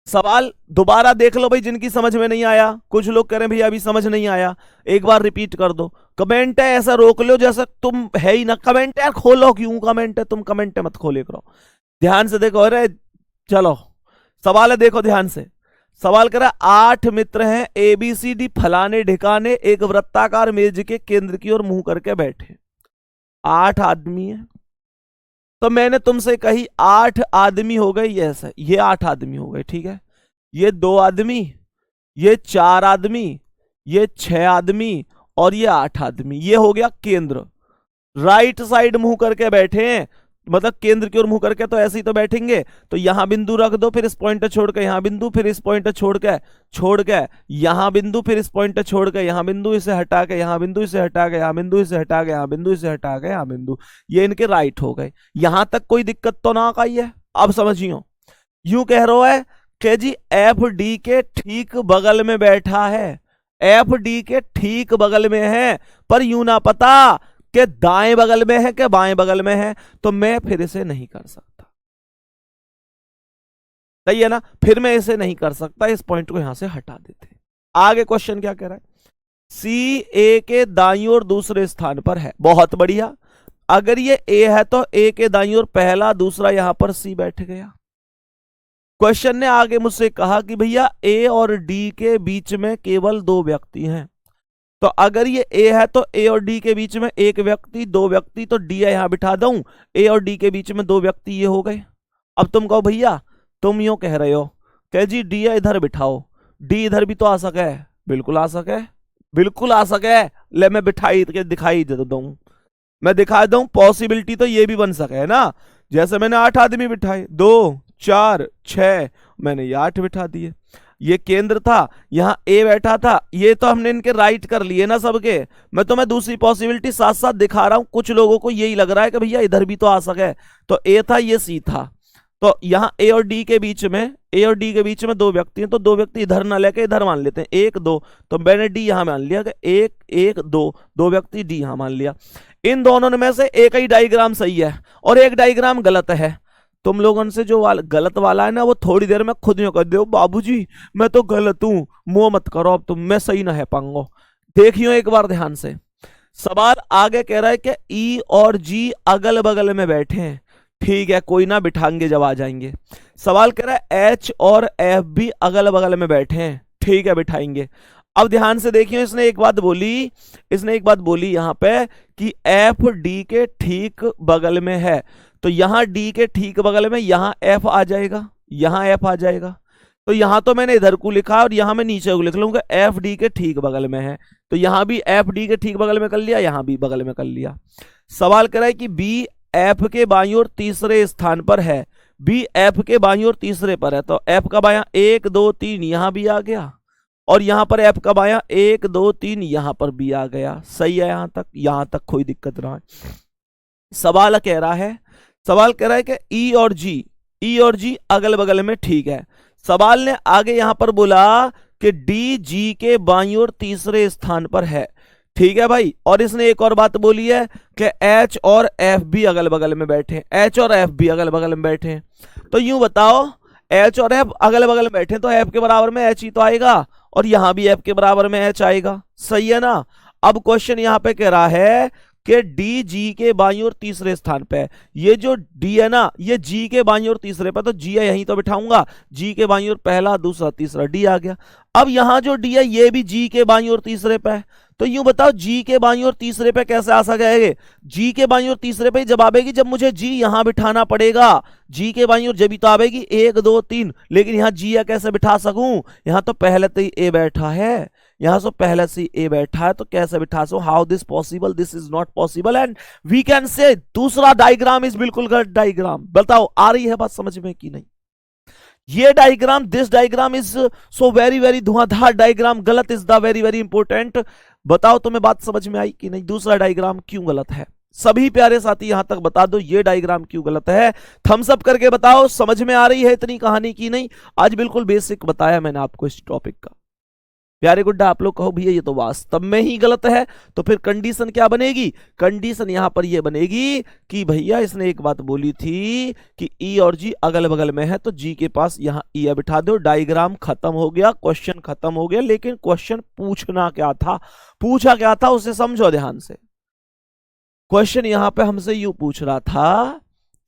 सवाल दोबारा देख लो भाई जिनकी समझ में नहीं आया, कुछ लोग कह रहे हैं भैया अभी समझ नहीं आया, एक बार रिपीट कर दो। कमेंट है ऐसा रोक लो जैसा तुम है ही ना, कमेंट यार खोलो, क्यों कमेंट है, तुम कमेंट मत खोले करो। ध्यान से देखो, अरे चलो सवाल है, देखो ध्यान से। सवाल कह रहा है 8 मित्र हैं ABCD फलाने ढिकाने एक वृत्ताकार मेज के केंद्र की ओर मुंह करके बैठे। 8 आदमी है, तो मैंने तुमसे कही 8 आदमी हो गए, ये ऐसा, ये 8 आदमी हो गए, ठीक है। ये 2 आदमी, ये 4 आदमी, ये 6 आदमी और ये 8 आदमी, ये हो गया केंद्र। राइट साइड मुंह करके बैठे हैं, मतलब केंद्र की ओर मुंह करके, तो ऐसे ही तो बैठेंगे। तो यहां बिंदु रख दो, फिर इस पॉइंट छोड़ के यहां बिंदु, फिर इस पॉइंट छोड़ के यहां बिंदु, फिर इस पॉइंट छोड़ के यहां बिंदु, इसे हटा के यहां बिंदु, इसे हटा के यहां बिंदु, इसे हटा के यहां बिंदु, इसे हटा के यहां बिंदु। ये इनके राइट हो गए। यहां तक कोई दिक्कत तो ना आई है। अब समझियो, यूं कह रहा है कि जी FD के ठीक बगल में बैठा है, FD के ठीक बगल में है, पर यूं ना पता कि दाएं बगल में है कि बाएं बगल में है, तो मैं फिर इसे नहीं कर सकता। सही है ना, फिर मैं इसे नहीं कर सकता, इस पॉइंट को यहां से हटा देते। आगे क्वेश्चन क्या कह रहा है, CA के दाईं ओर दूसरे स्थान पर है। बहुत बढ़िया, अगर ये A है तो A के दाईं ओर पहला, दूसरा, यहां पर C बैठ गया। क्वेश्चन ने आगे मुझसे कहा कि भैया A और D के बीच में केवल 2 व्यक्ति हैं। तो अगर ये A है तो A और D के बीच में 1 व्यक्ति, 2 व्यक्ति, तो D यहां बिठा दूं, A और D के बीच में 2 व्यक्ति, ये हो गए। अब तुम कहो भैया तुम यूं कह रहे हो कह जी D इधर बिठाओ, D इधर भी तो आ सके, बिल्कुल आ सके, बिल्कुल आ सके। ले मैं बिठाई के दिखाई दे दूं, मैं दिखा दूं, पॉसिबिलिटी तो ये भी बन सके, है ना। जैसे मैंने 8 आदमी बिठाए, 2 4 6, मैंने ये 8 बिठा दिए। ये केंद्र था, यहां A बैठा था, ये तो हमने इनके राइट कर लिए ना सबके। मैं तुम्हें दूसरी पॉसिबिलिटी साथ साथ दिखा रहा हूं, कुछ लोगों को यही लग रहा है कि भैया इधर भी तो आ सके। तो A था, ये C था, तो यहां A और D के बीच में, A और D के बीच में 2 व्यक्ति हैं, तो 2 व्यक्ति इधर ना लेके इधर मान लेते हैं, 1 2, तो मैंने D यहां मान लिया कि 1 1 2, 2 व्यक्ति D यहां मान लिया। इन दोनों में से एक ही डायग्राम सही है और एक डायग्राम गलत है। तुम लोगों से जो गलत वाला है ना, वो थोड़ी देर में खुद यूं कर दो, बाबूजी मैं तो गलत हूं, मुंह मत करो अब तुम, मैं सही ना है पाऊंगा। देखियो एक बार ध्यान से, सवाल आगे कह रहा है कि E और G अगल बगल में बैठे हैं, ठीक है, कोई ना बिठाएंगे जब आ जाएंगे। सवाल कह रहा है H और F भी अगल बगल में बैठे हैं, ठीक है, बिठाएंगे। अब ध्यान से देखिए, इसने एक बात बोली यहां पे कि F D के ठीक बगल में है, तो यहां D के ठीक बगल में यहां F आ जाएगा, यहां F आ जाएगा। तो यहां तो मैंने इधर को लिखा और यहां मैं नीचे को लिख लूंगा, F D के ठीक बगल में है, तो यहां भी F D के ठीक बगल में कर लिया, यहां भी बगल में कर लिया। सवाल कर रहा है कि B F के बाईं ओर तीसरे स्थान पर है, B F के बाईं ओर तीसरे पर है, तो F का बायां 1 2 3 यहां भी आ गया, और यहां पर F का बायां 1 2 3 यहां पर भी आ गया। सही है, यहां तक कोई दिक्कत ना है। सवाल कह रहा है कि E और G अगल बगल में, ठीक है। सवाल ने आगे यहां पर बोला कि D G के बाईं ओर तीसरे स्थान पर है, ठीक है भाई। और इसने एक और बात बोली है कि H और F भी अगल बगल में बैठे, H और F भी अगल बगल में बैठे। तो यूं बताओ, H और F अगल बगल में बैठे तो F के बराबर में H ही तो आएगा, और यहां भी F के बराबर में H आएगा। सही है ना। अब क्वेश्चन यहां पे कह रहा है कि डी जी के बाईं ओर तीसरे स्थान पे है। ये जो डी है ना, ये जी के बाईं ओर तीसरे पे, तो जी है यहीं तो बिठाऊंगा, जी के बाईं ओर पहला दूसरा तीसरा डी आ गया। अब यहां जो डी है ये भी जी के बाईं ओर तीसरे पे है, तो यूं बताओ जी के बाईं ओर तीसरे पे कैसे आ सकेगा? जी के बाईं ओर तीसरे पे जब आवेगी जब मुझे जी यहां बिठाना पड़ेगा, जी के बाईं ओर जब तो आवेगी 1 2 3, लेकिन यहां जी या कैसे बिठा सकूं? यहां तो पहले तो ही ए बैठा है, यहां से पहले से ए बैठा है, तो कैसे बिठा सकूं? How this possible? This is not possible and we can say दूसरा डायग्राम इज बिल्कुल गलत डायग्राम। बताओ आ रही है बात समझ में कि नहीं? ये diagram, this diagram is so very very Dhuandhar diagram, गलत is the very very important. बताओ तुम्हें बात समझ में आई कि नहीं? दूसरा डायग्राम क्यों गलत है? सभी प्यारे साथी यहां तक बता दो ये डायग्राम क्यों गलत है, थम्स अप करके बताओ। समझ में आ रही है इतनी कहानी की नहीं? आज बिल्कुल बेसिक बताया मैंने आपको इस टॉपिक का। प्यारे गुड्डा आप लोग कहो भैया ये तो वास्तव में ही गलत है, तो फिर कंडीशन क्या बनेगी? कंडीशन यहां पर ये बनेगी कि भैया इसने एक बात बोली थी कि ई और जी अगल बगल में है, तो जी के पास यहां ई बिठा दो। डायग्राम खत्म हो गया, क्वेश्चन खत्म हो गया। लेकिन क्वेश्चन पूछना क्या था, पूछा क्या था उसे समझो ध्यान से। क्वेश्चन यहां पे हमसे यूं पूछ रहा था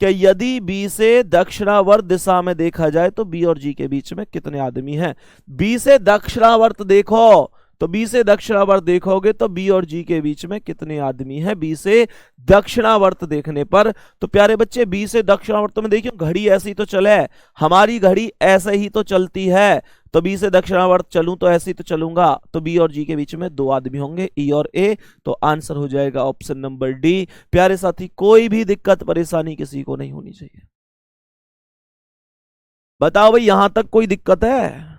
कि यदि बी से दक्षिणावर्त दिशा में देखा जाए तो बी और जी के बीच में कितने आदमी हैं? बी से दक्षिणावर्त देखो तो बी से दक्षिणावर्त देखोगे तो बी और जी के बीच में कितने आदमी हैं? बी से दक्षिणावर्त देखने पर तो प्यारे बच्चे बी से दक्षिणावर्त में देखियो घड़ी ऐसे ही तो चले, हमारी घड़ी ऐसे ही तो चलती है, तो बी से दक्षिणावर्त चलूं तो ऐसे ही तो चलूंगा, तो बी और जी के बीच में 2 आदमी होंगे, ई और ए। तो आंसर हो जाएगा ऑप्शन नंबर डी। प्यारे साथी कोई भी दिक्कत परेशानी किसी को नहीं होनी चाहिए। बताओ भाई यहां तक कोई दिक्कत है?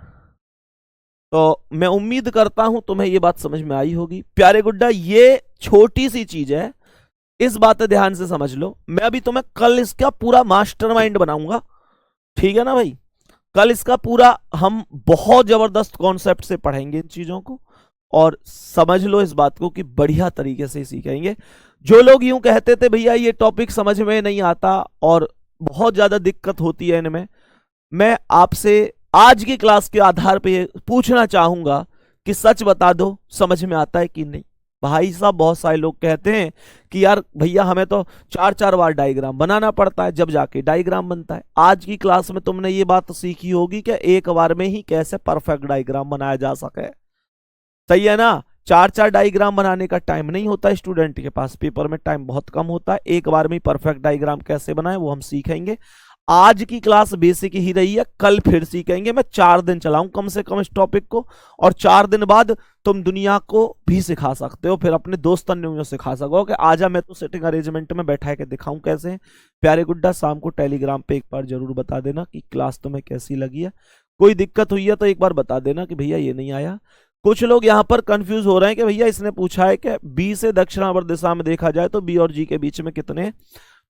तो मैं उम्मीद करता हूं तुम्हें यह बात समझ में आई होगी। प्यारे गुड्डा ये छोटी सी चीज है, इस बात पे ध्यान से समझ लो। मैं अभी तुम्हें कल इसका पूरा मास्टरमाइंड बनाऊंगा, ठीक है ना भाई? कल इसका पूरा हम बहुत जबरदस्त कॉन्सेप्ट से पढ़ेंगे इन चीजों को, और समझ लो इस बात को कि बढ़िया तरीके से सीखेंगे। जो लोग यूं कहते थे भैया ये टॉपिक समझ में नहीं आता और बहुत ज्यादा दिक्कत होती है इनमें, मैं आपसे आज की क्लास के आधार पे पूछना चाहूंगा कि सच बता दो समझ में आता है कि नहीं। भाई साहब बहुत सारे लोग कहते हैं कि यार भैया हमें तो 4 बार डायग्राम बनाना पड़ता है जब जाके डायग्राम बनता है। आज की क्लास में तुमने ये बात सीखी होगी कि एक बार में ही कैसे परफेक्ट डायग्राम बनाया जा सके। सही है ना? 4 डायग्राम बनाने का टाइम नहीं होता स्टूडेंट के पास, पेपर में टाइम बहुत कम होता है। एक बार में परफेक्ट डायग्राम कैसे बनाए वो हम सीखेंगे। आज की क्लास बेसिक ही रही है, कल फिर सीखेंगे। मैं 4 दिन चलाऊं कम से कम इस टॉपिक को, और 4 दिन बाद तुम दुनिया को भी सिखा सकते हो, फिर अपने दोस्तों ने सिखा सको कि आजा मैं तो सेटिंग अरेंजमेंट में बैठा के दिखाऊं कैसे। प्यारे गुड्डा शाम को टेलीग्राम पे एक बार जरूर बता देना कि क्लास तुम्हें कैसी लगी है। कोई दिक्कत हुई है तो एक बार बता देना कि भैया ये नहीं आया। कुछ लोग यहाँ पर कंफ्यूज हो रहे हैं कि भैया इसने पूछा है कि बी से दक्षिणावर्त दिशा में देखा जाए तो बी और जी के बीच में कितने,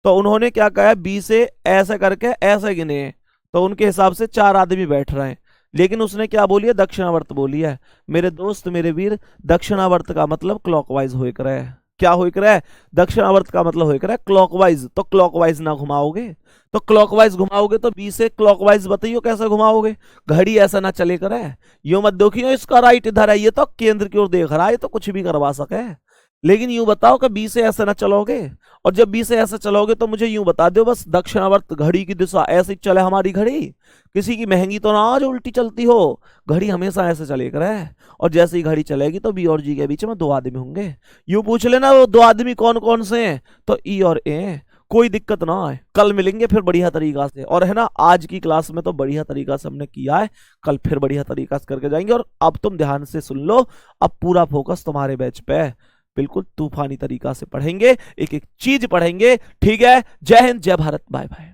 तो उन्होंने क्या कहा बी से ऐसे करके ऐसे गिने, तो उनके हिसाब से 4 आदमी बैठ रहे हैं। लेकिन उसने क्या बोली है? दक्षिणावर्त बोली है। मेरे दोस्त मेरे वीर, दक्षिणावर्त का मतलब क्लॉकवाइज हो कर है। क्या हो कर है? दक्षिणावर्त का मतलब हो कर है क्लॉकवाइज। तो क्लॉकवाइज ना घुमाओगे, तो क्लॉकवाइज घुमाओगे तो बी से क्लॉकवाइज बताइयो कैसे घुमाओगे? घड़ी ऐसा ना चले कर है, यो मत देखियो इसका राइट इधर है, ये तो केंद्र की ओर देख रहा है, ये तो कुछ भी करवा सके। लेकिन यूं बताओ कि बी से ऐसे ना चलोगे, और जब बी से ऐसे चलोगे तो मुझे यूं बता दो बस दक्षिणावर्त घड़ी की दिशा ऐसे चले हमारी घड़ी, किसी की महंगी तो ना आज उल्टी चलती हो, घड़ी हमेशा ऐसे चले कर है। और जैसे ही घड़ी चलेगी तो बी और जी के बीच में 2 आदमी होंगे। यूं पूछ लेना वो 2 आदमी कौन कौन से हैं, तो ई और ए। कोई दिक्कत ना है, कल मिलेंगे फिर बढ़िया तरीका से। और है ना आज की क्लास में तो बढ़िया तरीका से हमने किया है, कल फिर बढ़िया तरीका से करके जाएंगे। और अब तुम ध्यान से सुन लो, अब पूरा फोकस तुम्हारे बैच पे है, बिल्कुल तूफानी तरीका से पढ़ेंगे, एक एक चीज पढ़ेंगे। ठीक है, जय हिंद, जय भारत, बाय बाय।